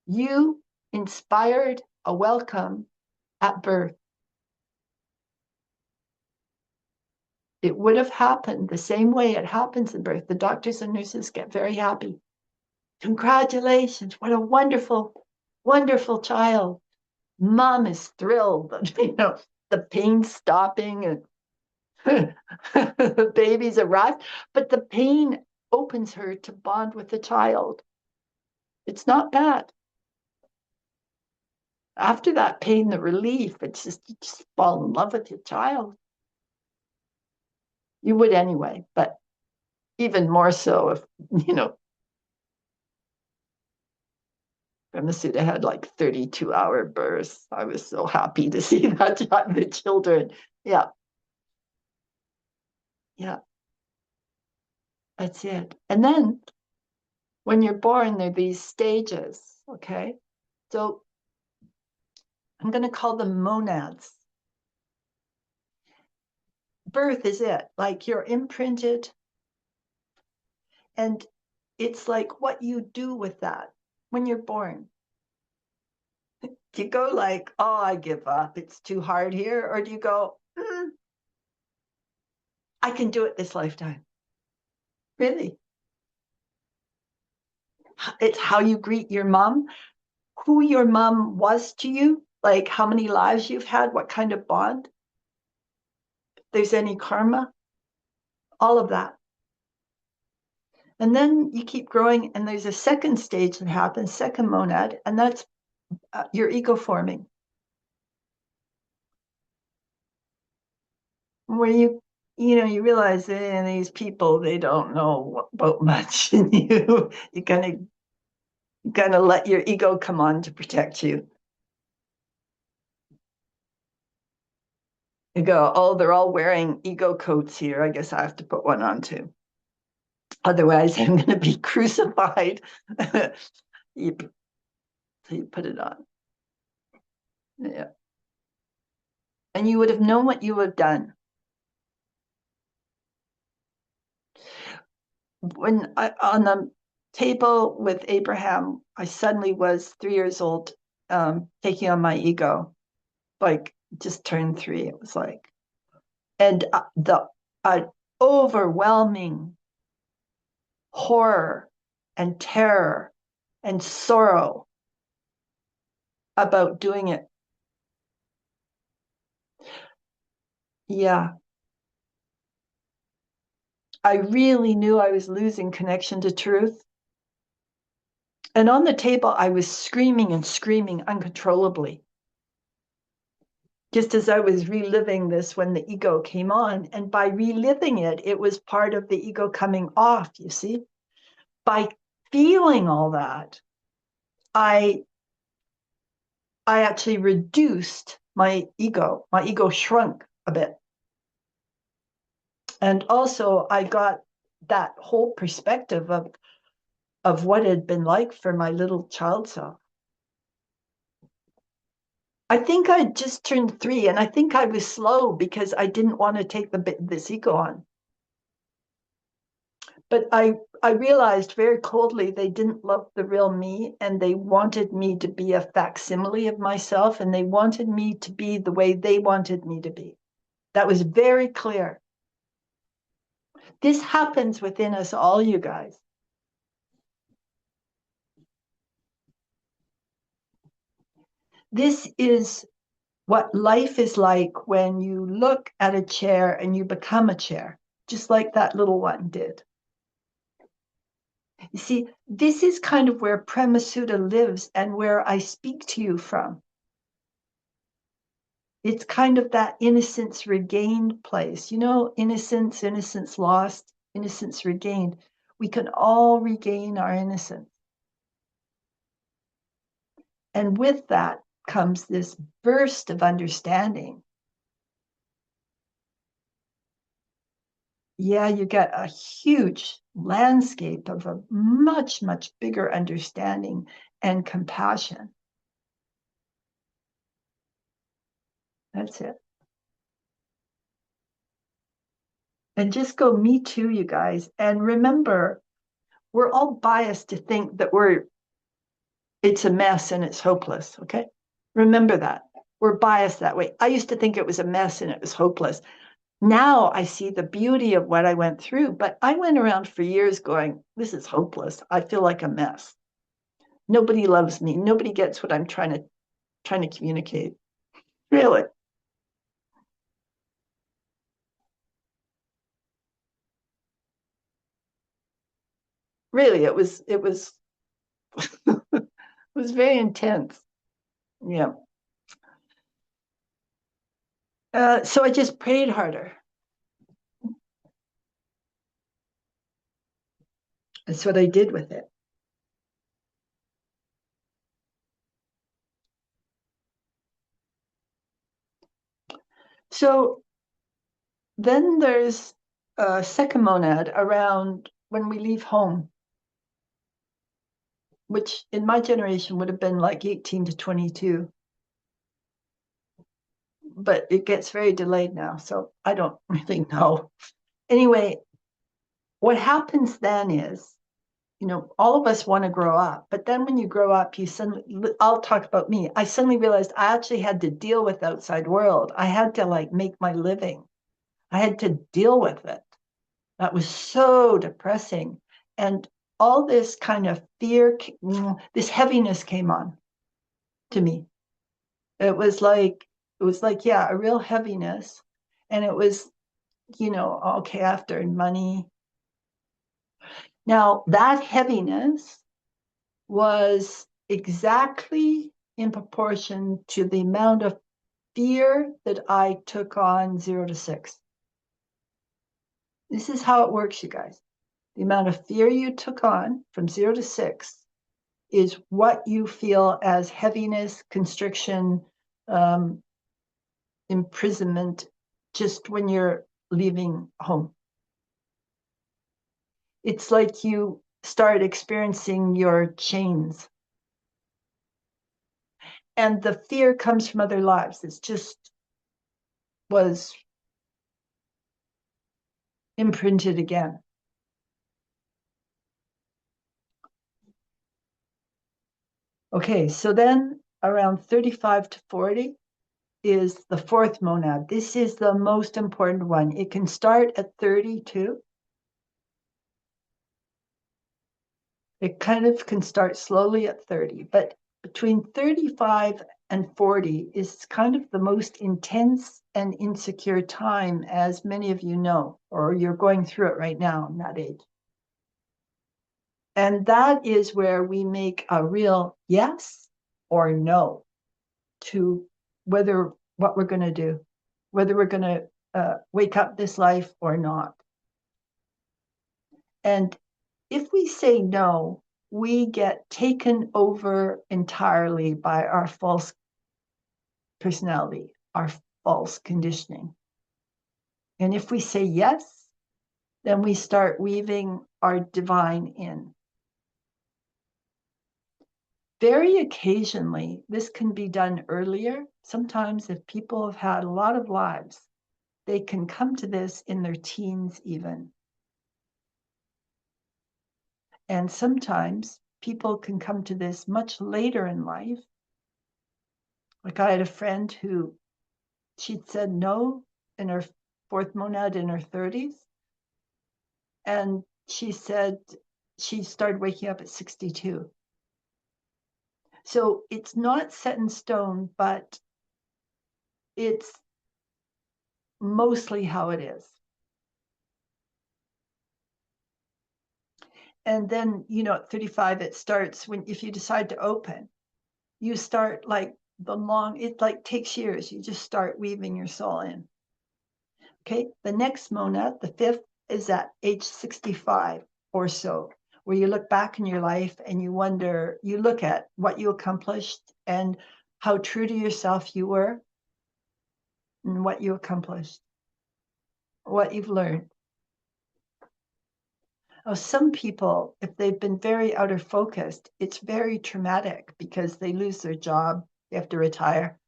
You inspired a welcome at birth. It would have happened the same way it happens in birth. The doctors and nurses get very happy. Congratulations, what a wonderful, wonderful child. Mom is thrilled that, the pain stopping and the baby's arrived, but the pain opens her to bond with the child. It's not bad. After that pain, the relief, it's just, you just fall in love with your child. You would anyway, but even more so if, Premasudha had like 32-hour births. I was so happy to see that the children. Yeah. Yeah. That's it. And then when you're born, there are these stages. Okay. So I'm going to call them monads. Birth is it. Like you're imprinted. And it's like what you do with that when you're born. Do you go like, oh, I give up, it's too hard here? Or do you go, I can do it this lifetime? Really? It's how you greet your mom, who your mom was to you, like how many lives you've had, what kind of bond, if there's any karma, all of that. And then you keep growing, and there's a second stage that happens, second monad, and that's your ego forming, where you realize these people, they don't know about much, and you kind of let your ego come on to protect you. You go, oh, they're all wearing ego coats here. I guess I have to put one on too. Otherwise, I'm going to be crucified. you, so you put it on. Yeah. And you would have known what you would have done. When on the table with Abraham, I suddenly was 3 years old, taking on my ego, like just turned 3. It was like, and the overwhelming horror and terror and sorrow about doing it. Yeah. I really knew I was losing connection to truth. And on the table, I was screaming and screaming uncontrollably, just as I was reliving this when the ego came on. And by reliving it, it was part of the ego coming off, you see? By feeling all that, I actually reduced my ego. My ego shrunk a bit. And also I got that whole perspective of what it had been like for my little child self. I think I just turned 3, and I think I was slow because I didn't want to take this ego on. But I realized very coldly they didn't love the real me, and they wanted me to be a facsimile of myself, and they wanted me to be the way they wanted me to be. That was very clear. This happens within us all, you guys. This is what life is like when you look at a chair and you become a chair, just like that little one did. You see, this is kind of where Premasudha lives and where I speak to you from. It's kind of that innocence regained place. Innocence, innocence lost, innocence regained. We can all regain our innocence. And with that comes this burst of understanding. Yeah, you get a huge landscape of a much, much bigger understanding and compassion. That's it. And just go, me too, you guys. And remember, we're all biased to think that it's a mess and it's hopeless. Okay. Remember that. We're biased that way. I used to think it was a mess and it was hopeless. Now I see the beauty of what I went through, but I went around for years going, this is hopeless. I feel like a mess. Nobody loves me. Nobody gets what I'm trying to communicate. Really. Really, it was it was very intense. Yeah. So I just prayed harder. That's what I did with it. So then there's a second monad around when we leave home, which in my generation would have been like 18 to 22. But it gets very delayed now, so I don't really know. Anyway, what happens then is, all of us want to grow up, but then when you grow up, I'll talk about me. I suddenly realized I actually had to deal with the outside world. I had to make my living. I had to deal with it. That was so depressing. And all this kind of fear, this heaviness came on to me. It was like, yeah, a real heaviness. And it was, okay, after money. Now, that heaviness was exactly in proportion to the amount of fear that I took on 0 to 6. This is how it works, you guys. The amount of fear you took on from 0 to 6 is what you feel as heaviness, constriction, imprisonment, just when you're leaving home. It's like you start experiencing your chains. And the fear comes from other lives. It's just was imprinted again. Okay, so then around 35 to 40 is the fourth monad. This is the most important one. It can start at 32. It kind of can start slowly at 30, but between 35 and 40 is kind of the most intense and insecure time, as many of you know, or you're going through it right now in that age. And that is where we make a real yes or no to whether what we're going to do, whether we're going to wake up this life or not. And if we say no, we get taken over entirely by our false personality, our false conditioning. And if we say yes, then we start weaving our divine in. Very occasionally, this can be done earlier. Sometimes if people have had a lot of lives, they can come to this in their teens even. And sometimes people can come to this much later in life. Like I had a friend who she'd said no in her fourth monad in her 30s. And she said she started waking up at 62. So it's not set in stone, but it's mostly how it is. And then, at 35, it starts when, if you decide to open, you start like it like takes years. You just start weaving your soul in. Okay. The next monad, the fifth, is at age 65 or so, where you look back in your life and you wonder, you look at what you accomplished and how true to yourself you were and what you accomplished, what you've learned. Some people, if they've been very outer focused, it's very traumatic because they lose their job, they have to retire.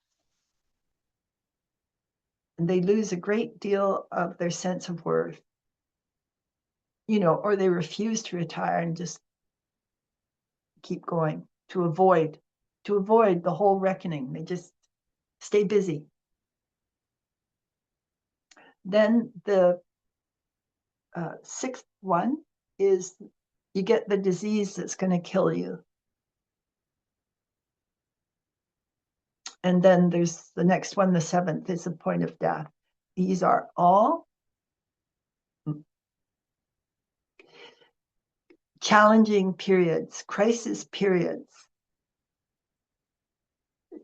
And they lose a great deal of their sense of worth, or they refuse to retire and just keep going to avoid the whole reckoning. They just stay busy. Then the sixth one is you get the disease that's going to kill you. And then there's the next one, the seventh, is the point of death. These are all challenging periods, crisis periods,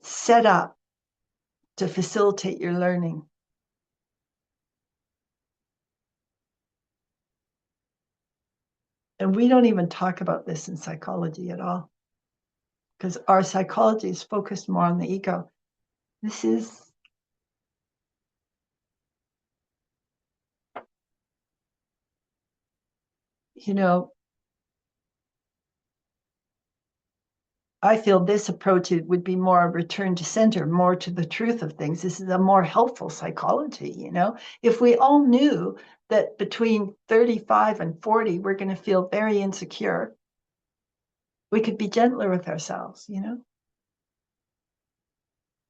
set up to facilitate your learning. And we don't even talk about this in psychology at all, because our psychology is focused more on the ego. This is I feel this approach would be more a return to center, more to the truth of things. This is a more helpful psychology, If we all knew that between 35 and 40, we're going to feel very insecure, we could be gentler with ourselves,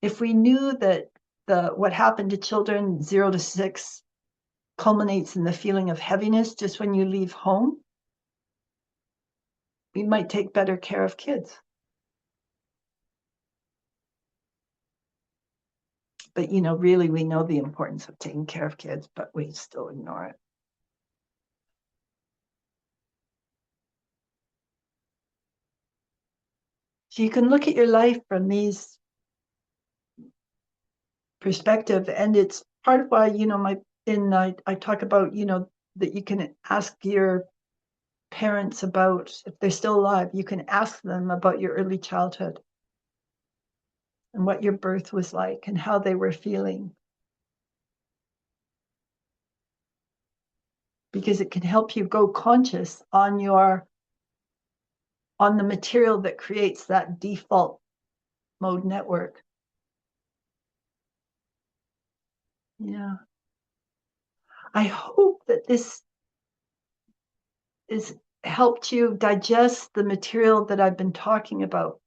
If we knew that what happened to children 0 to 6 culminates in the feeling of heaviness just when you leave home, we might take better care of kids. But, really, we know the importance of taking care of kids, but we still ignore it. So you can look at your life from these perspective, and it's part of why, I talk about, that you can ask your parents about, if they're still alive, you can ask them about your early childhood and what your birth was like and how they were feeling. Because it can help you go conscious on the material that creates that default mode network. Yeah. I hope that this has helped you digest the material that I've been talking about,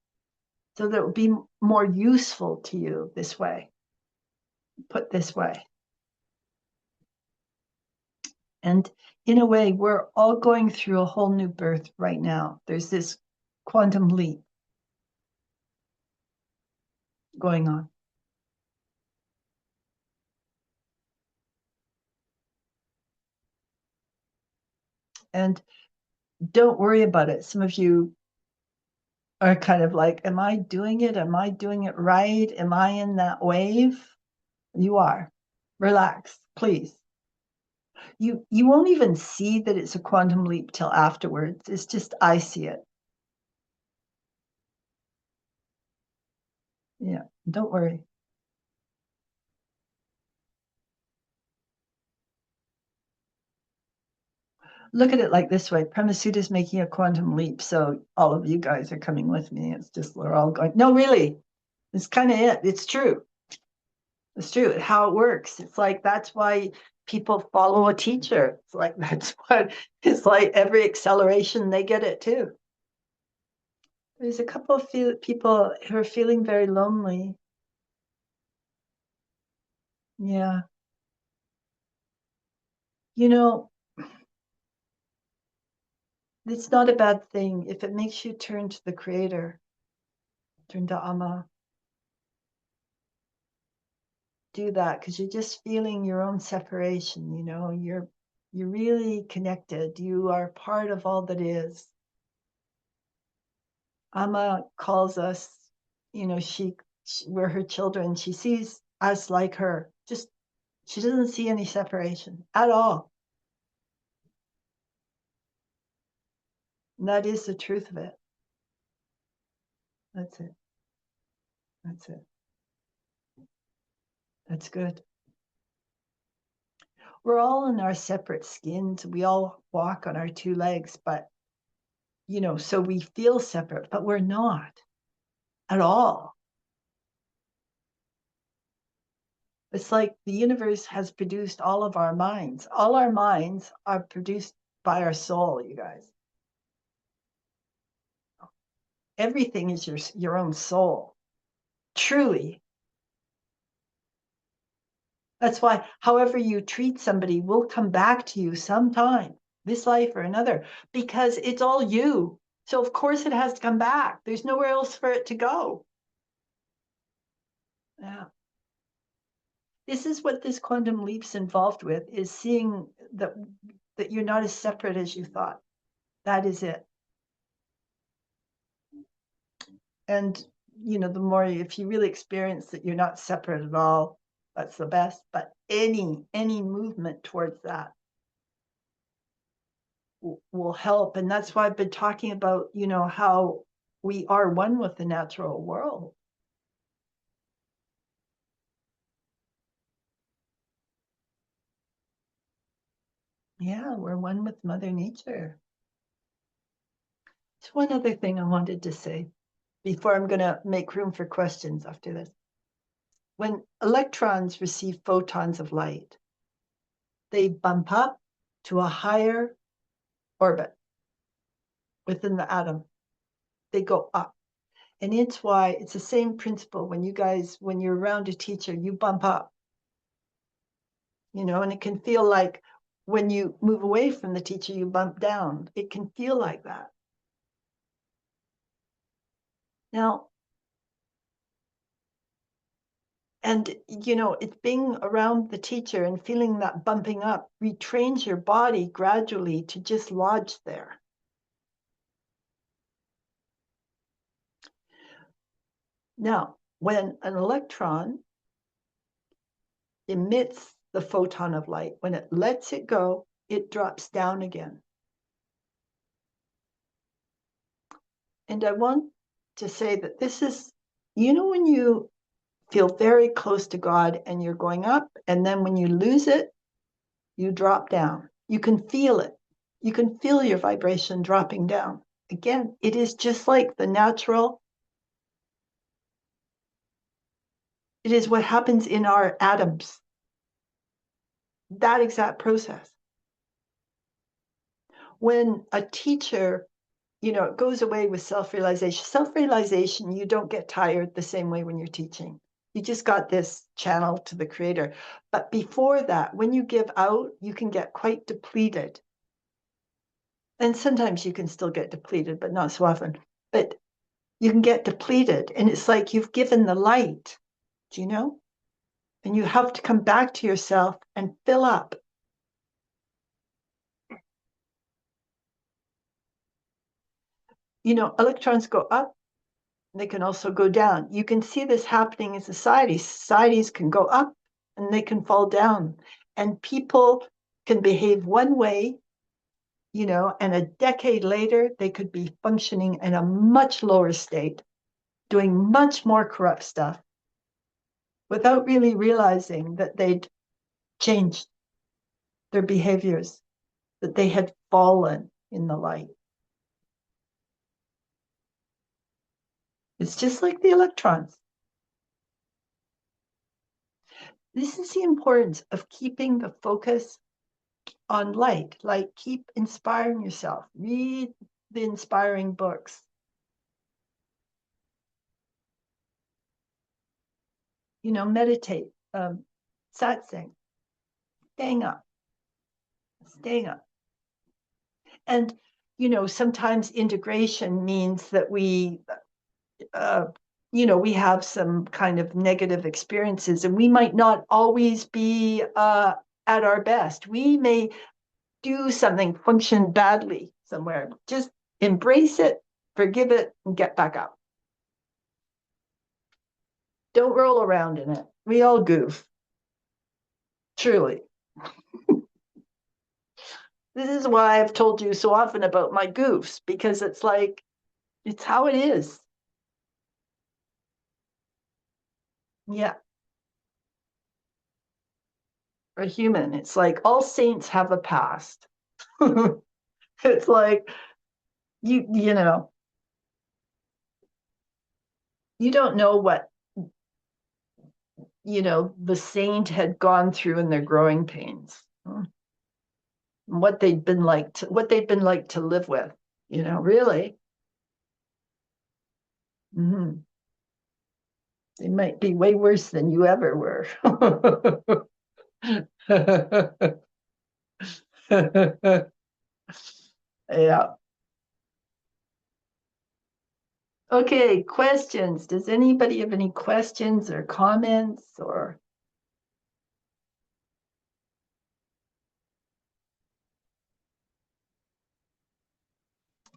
so that it will be more useful to you this way, put this way. And in a way, we're all going through a whole new birth right now. There's this quantum leap going on. And don't worry about it. Some of you are kind of like, am I doing it? Am I doing it right? Am I in that wave? You are. Relax, please. You won't even see that it's a quantum leap till afterwards. It's just, I see it. Yeah, don't worry. Look at it like this way. Premasudha is making a quantum leap, so all of you guys are coming with me. It's just we're all going, no, really, it's kind of it. It's true. It's true. How it works. It's like, that's why people follow a teacher. It's like, that's what, it's like every acceleration, they get it too. There's a couple of people who are feeling very lonely. Yeah. It's not a bad thing if it makes you turn to the creator, turn to Amma. Do that, because you're just feeling your own separation. You're really connected. You are part of all that is. Amma calls us, we're her children. She sees us like her. Just, she doesn't see any separation at all. And that is the truth of it. That's it. That's it. That's good. We're all in our separate skins. We all walk on our two legs, but, so we feel separate, but we're not at all. It's like the universe has produced all of our minds. All our minds are produced by our soul, you guys. Everything is your own soul. Truly. That's why, however you treat somebody will come back to you sometime, this life or another, because it's all you. So of course it has to come back. There's nowhere else for it to go. Yeah. This is what this quantum leap's involved with, is seeing that you're not as separate as you thought. That is it. And the more, if you really experience that you're not separate at all, that's the best. But any movement towards that will help. And that's why I've been talking about, how we are one with the natural world. Yeah, we're one with Mother Nature. There's one other thing I wanted to say before I'm going to make room for questions after this. When electrons receive photons of light, they bump up to a higher orbit within the atom. They go up. And it's why it's the same principle when you're around a teacher, you bump up, and it can feel like when you move away from the teacher, you bump down. It can feel like that. Now, and it's being around the teacher and feeling that bumping up retrains your body gradually to just lodge there. Now, when an electron emits the photon of light, when it lets it go, it drops down again. And I want to say that this is, when you feel very close to God and you're going up, and then when you lose it, you drop down. You can feel it. You can feel your vibration dropping down. Again, it is just like the natural. It is what happens in our atoms. That exact process. When a teacher, it goes away with self-realization. Self-realization, you don't get tired the same way when you're teaching. You just got this channel to the creator. But before that, when you give out, you can get quite depleted. And sometimes you can still get depleted, but not so often. But you can get depleted. And it's like you've given the light, do you know? And you have to come back to yourself and fill up. Electrons go up, they can also go down. You can see this happening in society. Societies can go up and they can fall down. And people can behave one way, and a decade later, they could be functioning in a much lower state, doing much more corrupt stuff without really realizing that they'd changed their behaviors, that they had fallen in the light. It's just like the electrons. This is the importance of keeping the focus on light. Like, keep inspiring yourself. Read the inspiring books. Meditate, satsang, staying up. And, sometimes integration means that we have some kind of negative experiences, and we might not always be at our best. We may do something, function badly somewhere. Just embrace it, forgive it, and get back up. Don't roll around in it. We all goof. Truly. This is why I've told you so often about my goofs, because it's like, it's how it is. Yeah. A human. It's like all saints have a past. It's like, you don't know what, the saint had gone through in their growing pains. What they'd been like to live with, really. Mm-hmm. They might be way worse than you ever were. Yeah. Okay, questions. Does anybody have any questions or comments or?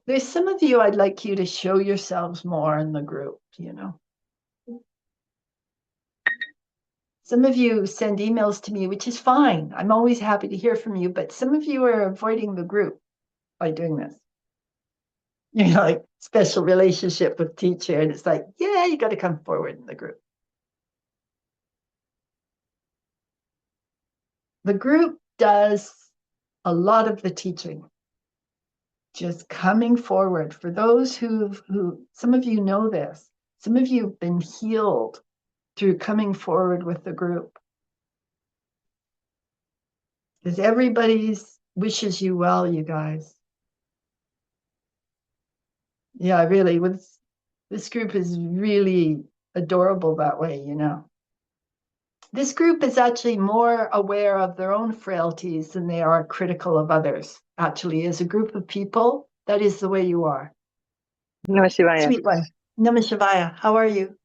There's some of you I'd like you to show yourselves more in the group, Some of you send emails to me, which is fine. I'm always happy to hear from you, but some of you are avoiding the group by doing this. Like special relationship with teacher, and it's like, yeah, you got to come forward in the group. The group does a lot of the teaching, just coming forward. For those who some of you know this, some of you have been healed through coming forward with the group. Because everybody's wishes you well, you guys. Yeah, really, this group is really adorable that way, This group is actually more aware of their own frailties than they are critical of others. Actually, as a group of people, that is the way you are. Namah Shivaya. Sweet one. Namah Shivaya. How are you?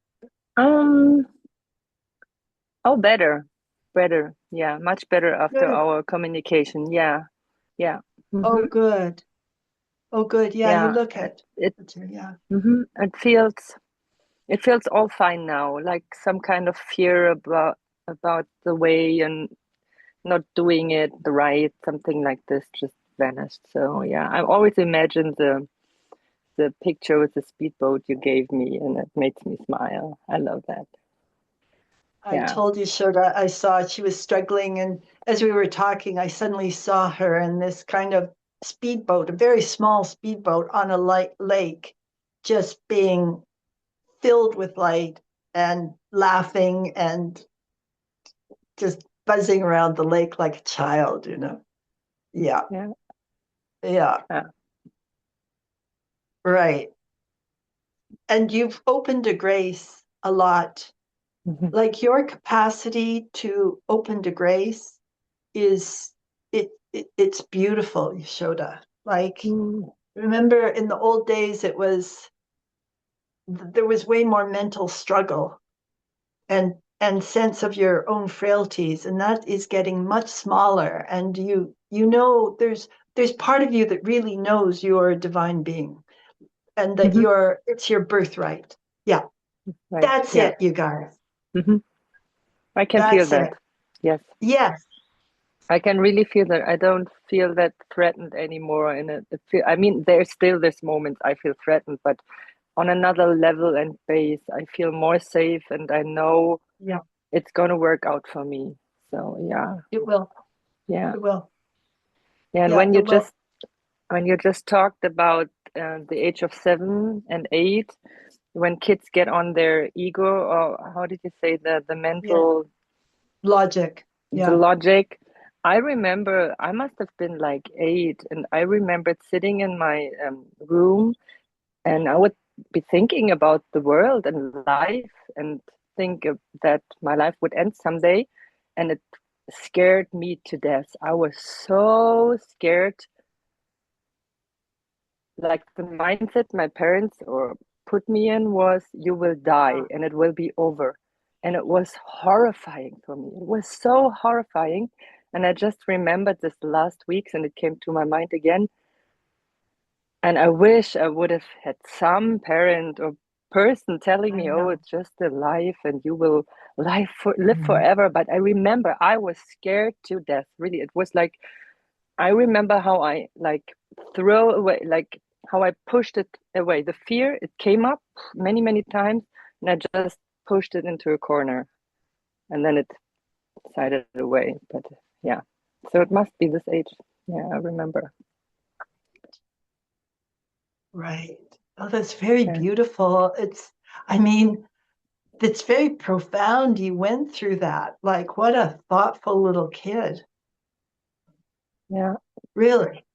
Better. Yeah, much better after Good. our communication. Yeah. Oh, good. Oh, good. Yeah, you look at it. yeah. It feels It feels all fine now, like some kind of fear about the way and not doing it the right, something like this just vanished. So yeah, I always imagined the picture with the speedboat you gave me, and it makes me smile. I love that. I Yeah. told you, Shoda, I saw she was struggling. And as we were talking, I suddenly saw her in this kind of speedboat, a very small speedboat on a light lake, just being filled with light and laughing and just buzzing around the lake like a child, you know? Yeah, Yeah. yeah, Yeah. right. And you've opened to grace a lot. Mhm. Like your capacity to open to grace is it's beautiful, Yashoda. Like Mm. remember in the old days there was way more mental struggle and sense of your own frailties, and that is getting much smaller, and you know there's part of you that really knows you're a divine being and that Mhm. it's your birthright. Yeah, Right. that's Yeah. it, you guys. Mhm. I can feel That's that. it. Yes. Yes. I can really feel that. I don't feel that threatened anymore. And I mean, there's still this moment I feel threatened, but on another level and base, I feel more safe, and I know Yeah, it's gonna work out for me. So yeah, it will. yeah, It will. yeah. And Yeah, it will. when you just talked about the age of 7 and 8, when kids get on their ego, or how did you say the Yeah. mental, Logic. the Yeah. logic? I remember I must have been like 8, and I remembered sitting in my room, and I would be thinking about the world and life, and that my life would end someday, and it scared me to death. I was so scared. Like the mindset my parents or put me in was, you will die and it will be over. And it was horrifying for me. It was so horrifying. And I just remembered this last weeks, and it came to my mind again. And I wish I would have had some parent or person telling I me, "Oh, know. it's just a life, and you will live Mhm. forever." But I remember I was scared to death. Really, it was like I remember how I like throw away, like how I pushed it away. The fear, it came up many, many times, and I just pushed it into a corner, and then it sided away. But yeah, so it must be this age. Yeah, I remember. Right. Oh, that's very Yeah, beautiful. I mean, it's very profound. You went through that. Like, what a thoughtful little kid. yeah. Really.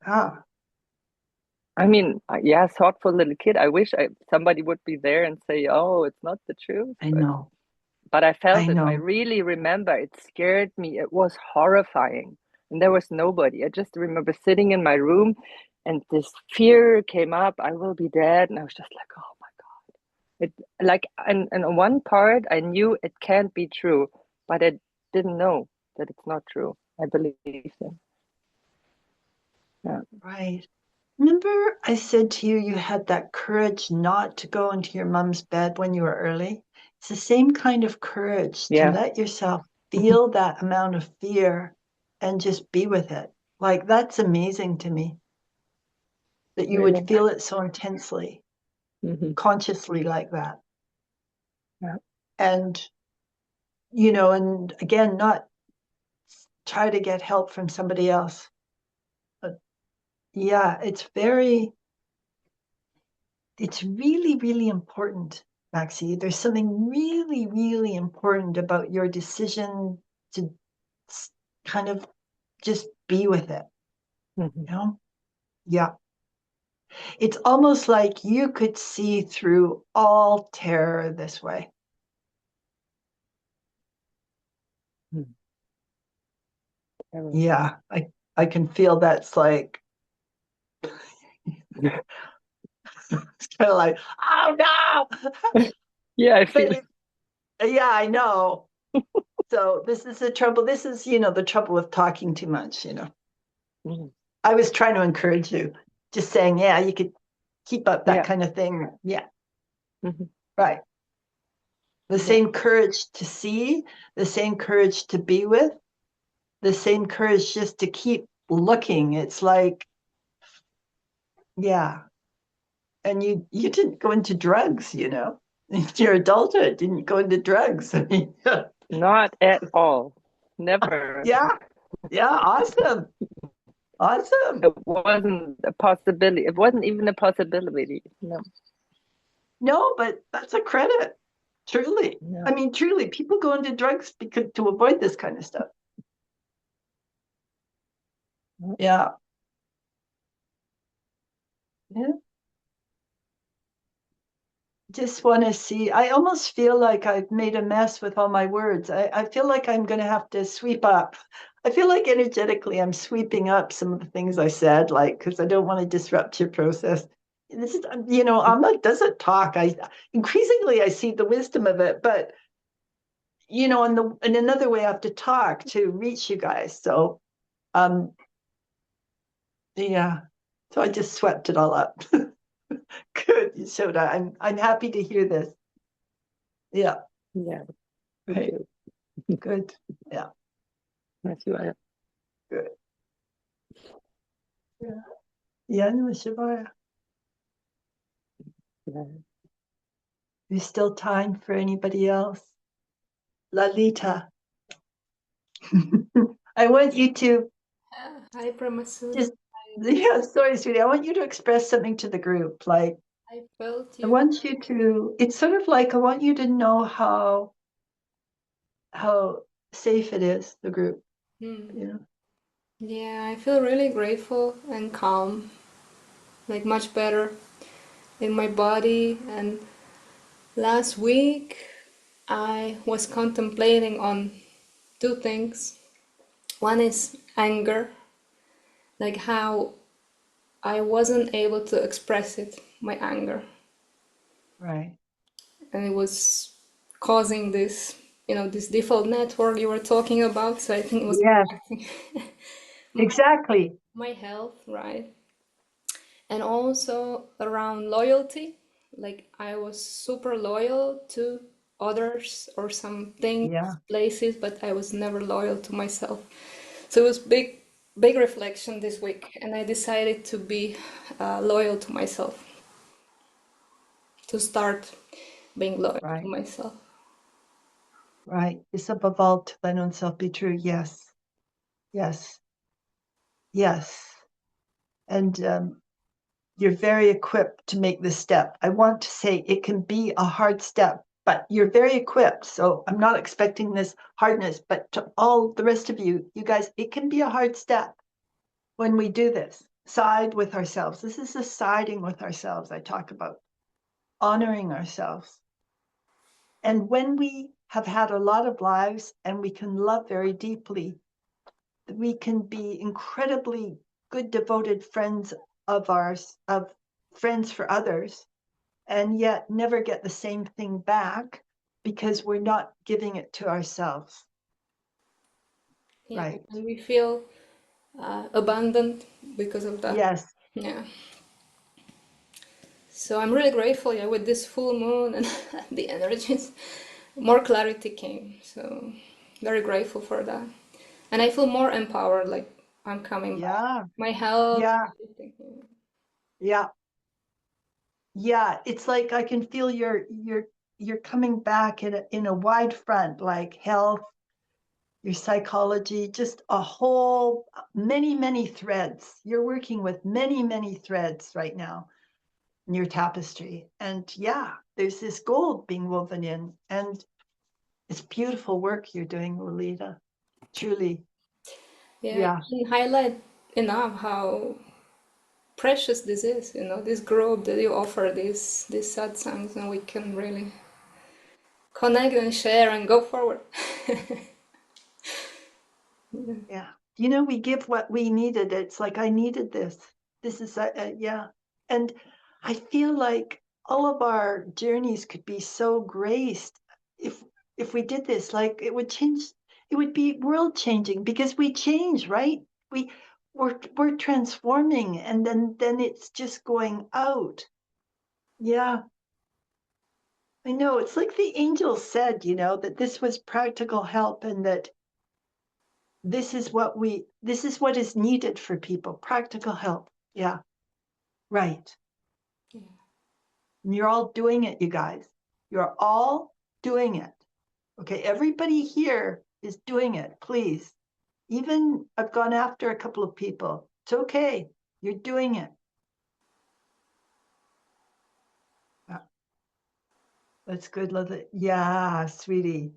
Ah, I mean, yeah, thoughtful little kid. I wish somebody would be there and say, "Oh, it's not the truth," I know. but I felt I it. I know. really remember. It scared me. It was horrifying, and there was nobody. I just remember sitting in my room, and this fear came up. I will be dead, and I was just like, "Oh my God!" It like, and on one part, I knew it can't be true, but I didn't know that it's not true. I believed it. Yeah, Right. Remember, I said to you, you had that courage not to go into your mom's bed when you were early? It's the same kind of courage to yeah, let yourself feel that amount of fear and just be with it. Like, that's amazing to me that you would really. feel it so intensely, Hmm. consciously like that. Yeah, And, and again, not try to get help from somebody else. But yeah, it's really, really important, Maxie. There's something really, really important about your decision to kind of just be with it, hmm, you know? Yeah. It's almost like you could see through all terror this way. Yeah, I can feel that's like it's kind of like, oh no. yeah. I But feel. yeah, I know. So this is the trouble. This is, the trouble with talking too much. Mhm. I was trying to encourage you, just saying, yeah, you could keep up that Yeah. kind of thing. Yeah. Hmm. Right. The same courage to see, the same courage to be with, the same courage just to keep looking. It's like, yeah. And you didn't go into drugs, you know. Your adulthood didn't go into drugs. I mean, Not at all. Never. yeah. Yeah, awesome. Awesome. It wasn't a possibility. It wasn't even a possibility. No. No, but that's a credit. Truly. I No. mean, truly, people go into drugs because to avoid this kind of stuff. Yeah. Yeah. Just want to see. I almost feel like I've made a mess with all my words. I feel like I'm going to have to sweep up. I feel like energetically I'm sweeping up some of the things I said, like, because I don't want to disrupt your process. This is, you know, Amma doesn't talk. I increasingly I see the wisdom of it, but you know, in another way I have to talk to reach you guys. So um yeah. So I just swept it all up. Good, Yashoda. I'm happy to hear this. Yeah. Yeah. Right. Good. Yeah. Yes, you are. Good. Yeah. Yeah, no, Shivaya. Yeah. There's still time for anybody else. Lalita. I want you to Hi, Premasudha. just, yeah, sorry, sweetie. I want you to express something to the group. Like, I felt I you. want you to, it's sort of like, I want you to know how safe it is, the group, Hmm. you know? Yeah, I feel really grateful and calm, like much better in my body. And last week, I was contemplating on two things. One is anger, like how I wasn't able to express it, my anger, Right. and it was causing this, this default network you were talking about. So I think it was Yes, impacting exactly. my health, right? And also around loyalty, like I was super loyal to others or some things, Yeah, places, but I was never loyal to myself. So it was big reflection this week, and I decided to be loyal to myself, to start being loyal to right, myself. right. It's above all to thine own self be true. Yes, yes, yes. And you're very equipped to make this step. I want to say it can be a hard step, but you're very equipped. So I'm not expecting this hardness, but to all the rest of you, you guys, it can be a hard step when we do this. Side with ourselves. This is the siding with ourselves I talk about, honoring ourselves. And when we have had a lot of lives and we can love very deeply, we can be incredibly good, devoted friends of ours, of friends for others, and yet never get the same thing back because we're not giving it to ourselves. Yeah, Right. and we feel abandoned because of that. Yes. Yeah. So I'm really grateful, yeah, with this full moon and the energies, more clarity came. So very grateful for that. And I feel more empowered, like I'm coming back. Yeah. My health, Yeah. everything. Yeah. Yeah. It's like I can feel you're coming back in a wide front, like health, your psychology, just a whole many threads. You're working with many threads right now in your tapestry. And yeah, there's this gold being woven in. And it's beautiful work you're doing, Lolita. Truly. Yeah, I Yeah. can highlight enough how precious this is, this group that you offer these satsangs, and we can really connect and share and go forward. Yeah. You know, we give what we needed. It's like, I needed this. This is, yeah. And I feel like all of our journeys could be so graced if we did this. Like it would change, it would be world changing because we change, right? We we're transforming and then it's just going out. Yeah. I know, it's like the angel said, that this was practical help and that this is what is needed for people. Practical help. Yeah, right. Yeah. And you're all doing it, you guys. You're all doing it. Okay, everybody here is doing it, please. Even I've gone after a couple of people. It's okay. You're doing it. Yeah, that's good. Love it. Yeah, sweetie.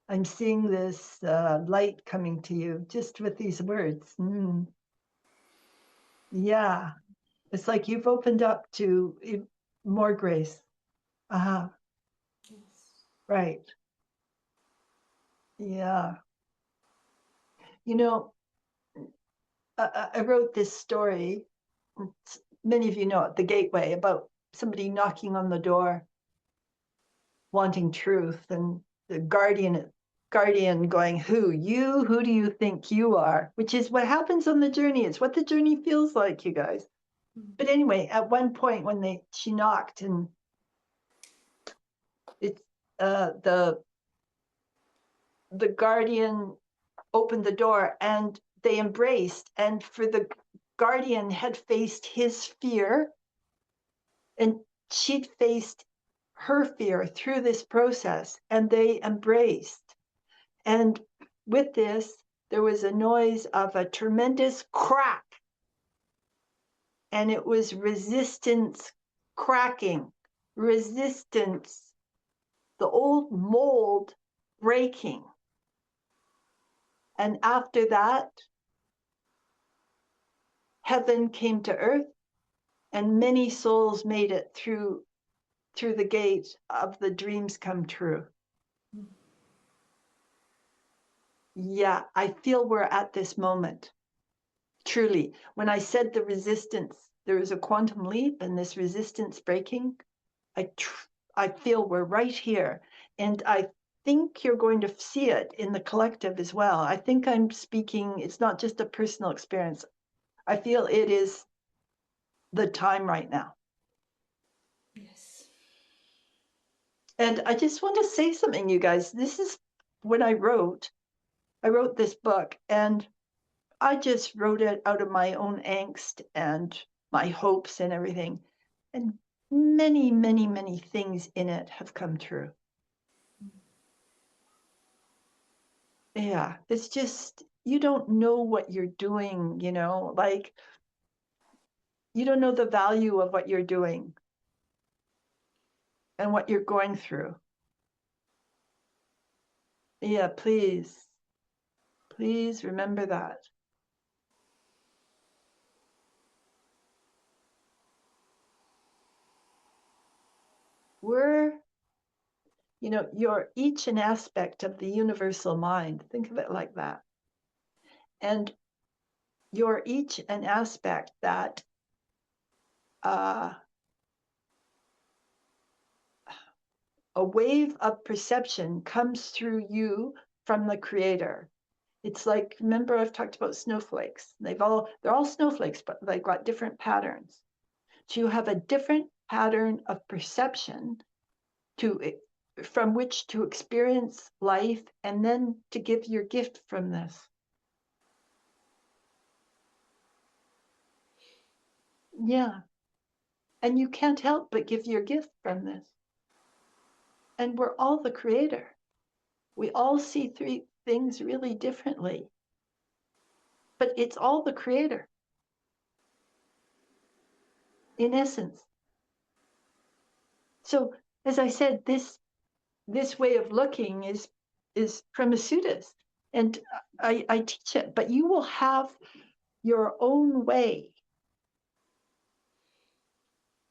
I'm seeing this light coming to you just with these words. Yeah, it's like you've opened up to more grace. Uh-huh. Yes. Right. Yeah. You know, I wrote this story. Many of you know it, The Gateway, about somebody knocking on the door, wanting truth, and the guardian going, who? You? Who do you think you are? Which is what happens on the journey. It's what the journey feels like, you guys. But anyway, at one point when she knocked, and it's the guardian opened the door and they embraced, and for the guardian had faced his fear and she'd faced her fear through this process, and they embraced. And with this, there was a noise of a tremendous crack, and it was resistance cracking, resistance, the old mold breaking. And after that, heaven came to earth, and many souls made it through the gate of the dreams come true. Yeah, I feel we're at this moment. Truly, when I said the resistance, there is a quantum leap and this resistance breaking, I feel we're right here. And I think you're going to see it in the collective as well. I think I'm speaking, it's not just a personal experience. I feel it is the time right now. Yes. And I just want to say something, you guys. This is when I wrote this book, and I just wrote it out of my own angst and my hopes and everything. And many, many, many things in it have come true. Yeah, it's just, you don't know what you're doing, like you don't know the value of what you're doing and what you're going through. Yeah, please remember that. We're, you're each an aspect of the universal mind. Think of it like that. And you're each an aspect that a wave of perception comes through you from the creator. It's like, remember I've talked about snowflakes. They're all snowflakes, but they've got different patterns. So you have a different pattern of perception from which to experience life and then to give your gift from this. Yeah. And you can't help but give your gift from this. And we're all the creator. We all see three things really differently, but it's all the creator in essence. So, as I said, this way of looking is Premasudha's, and I teach it, but you will have your own way.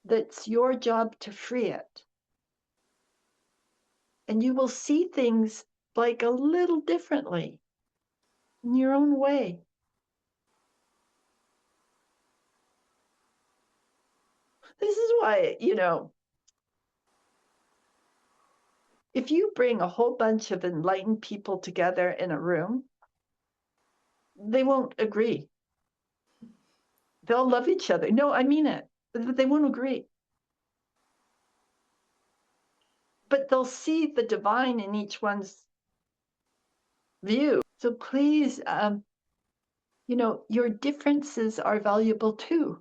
That's your job to free it. And you will see things like a little differently in your own way. This is why, if you bring a whole bunch of enlightened people together in a room, they won't agree. They'll love each other. No, I mean it. They won't agree. but they'll see the divine in each one's view. So please, your differences are valuable too.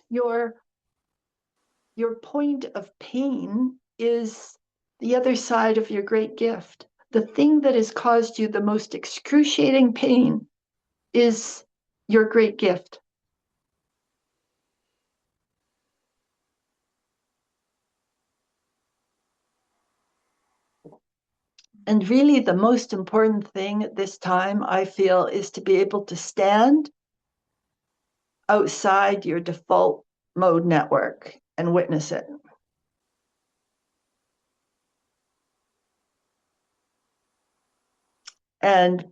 Your point of pain is the other side of your great gift. The thing that has caused you the most excruciating pain is your great gift. And really, the most important thing at this time, I feel, is to be able to stand outside your default mode network and witness it. And,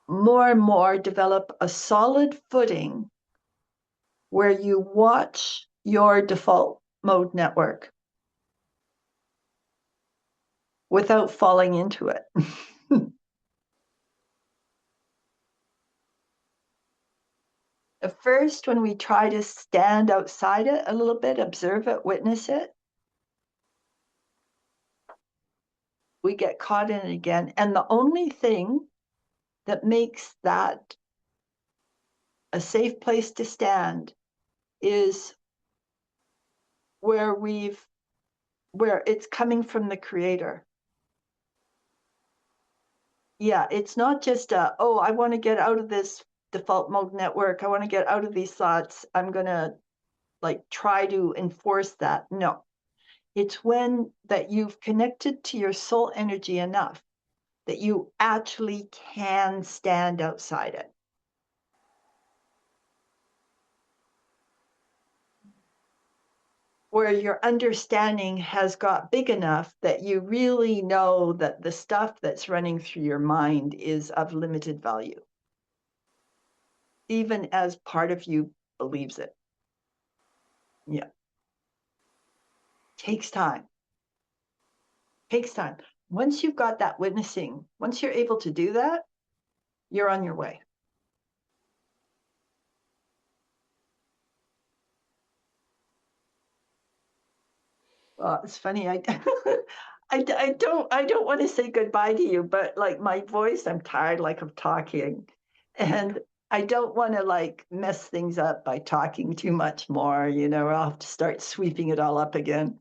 more and more develop a solid footing where you watch your default mode network without falling into it. At first, when we try to stand outside it a little bit, observe it, witness it, we get caught in it again. And the only thing that makes that a safe place to stand is where it's coming from the creator. Yeah, it's not just I want to get out of this default mode network. I want to get out of these thoughts. I'm going to try to enforce that. No, it's when that you've connected to your soul energy enough that you actually can stand outside it. Where your understanding has got big enough that you really know that the stuff that's running through your mind is of limited value, even as part of you believes it. Yeah. Takes time. Once you've got that witnessing, once you're able to do that, you're on your way. Well, it's funny. I don't want to say goodbye to you, but my voice, I'm tired of talking, and I don't want to mess things up by talking too much more. I'll have to start sweeping it all up again.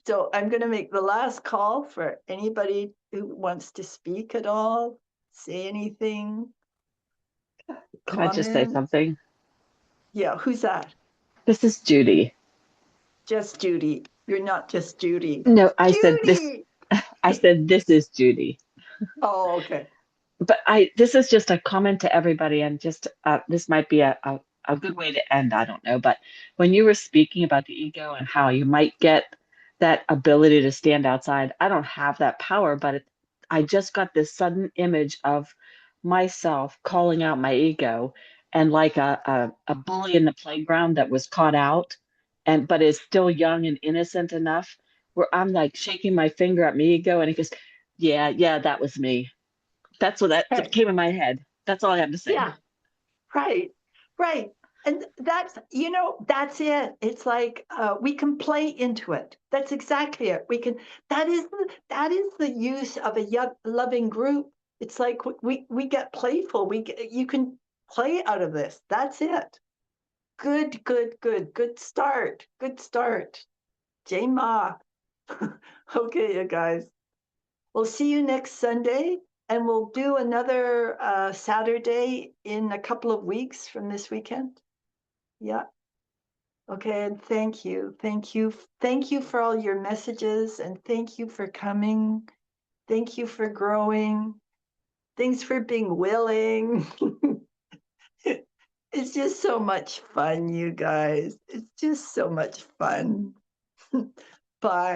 So I'm going to make the last call for anybody who wants to speak at all, say anything. Can I just say something? Yeah, who's that? This is Judy. Just Judy. You're not just Judy. No, I said this. Judy! I said this is Judy. Oh, okay. But this is just a comment to everybody, and just this might be a good way to end. I don't know, but when you were speaking about the ego and how you might get that ability to stand outside, I don't have that power, but I just got this sudden image of myself calling out my ego, and like a bully in the playground that was caught out, but is still young and innocent enough, where I'm like shaking my finger at my ego, and it goes, yeah, that was me. That's what that came in my head. That's all I have to say. Yeah, right. And that's it. It's we can play into it. That's exactly it. That is the use of a loving group. It's we get playful. You can play out of this. That's it. Good start. Jane Ma. Okay, you guys. We'll see you next Sunday, and we'll do another Saturday in a couple of weeks from this weekend. Yeah. Okay, and thank you for all your messages, and thank you for coming. Thank you for growing. Thanks for being willing. It's just so much fun, you guys. It's just so much fun. Bye.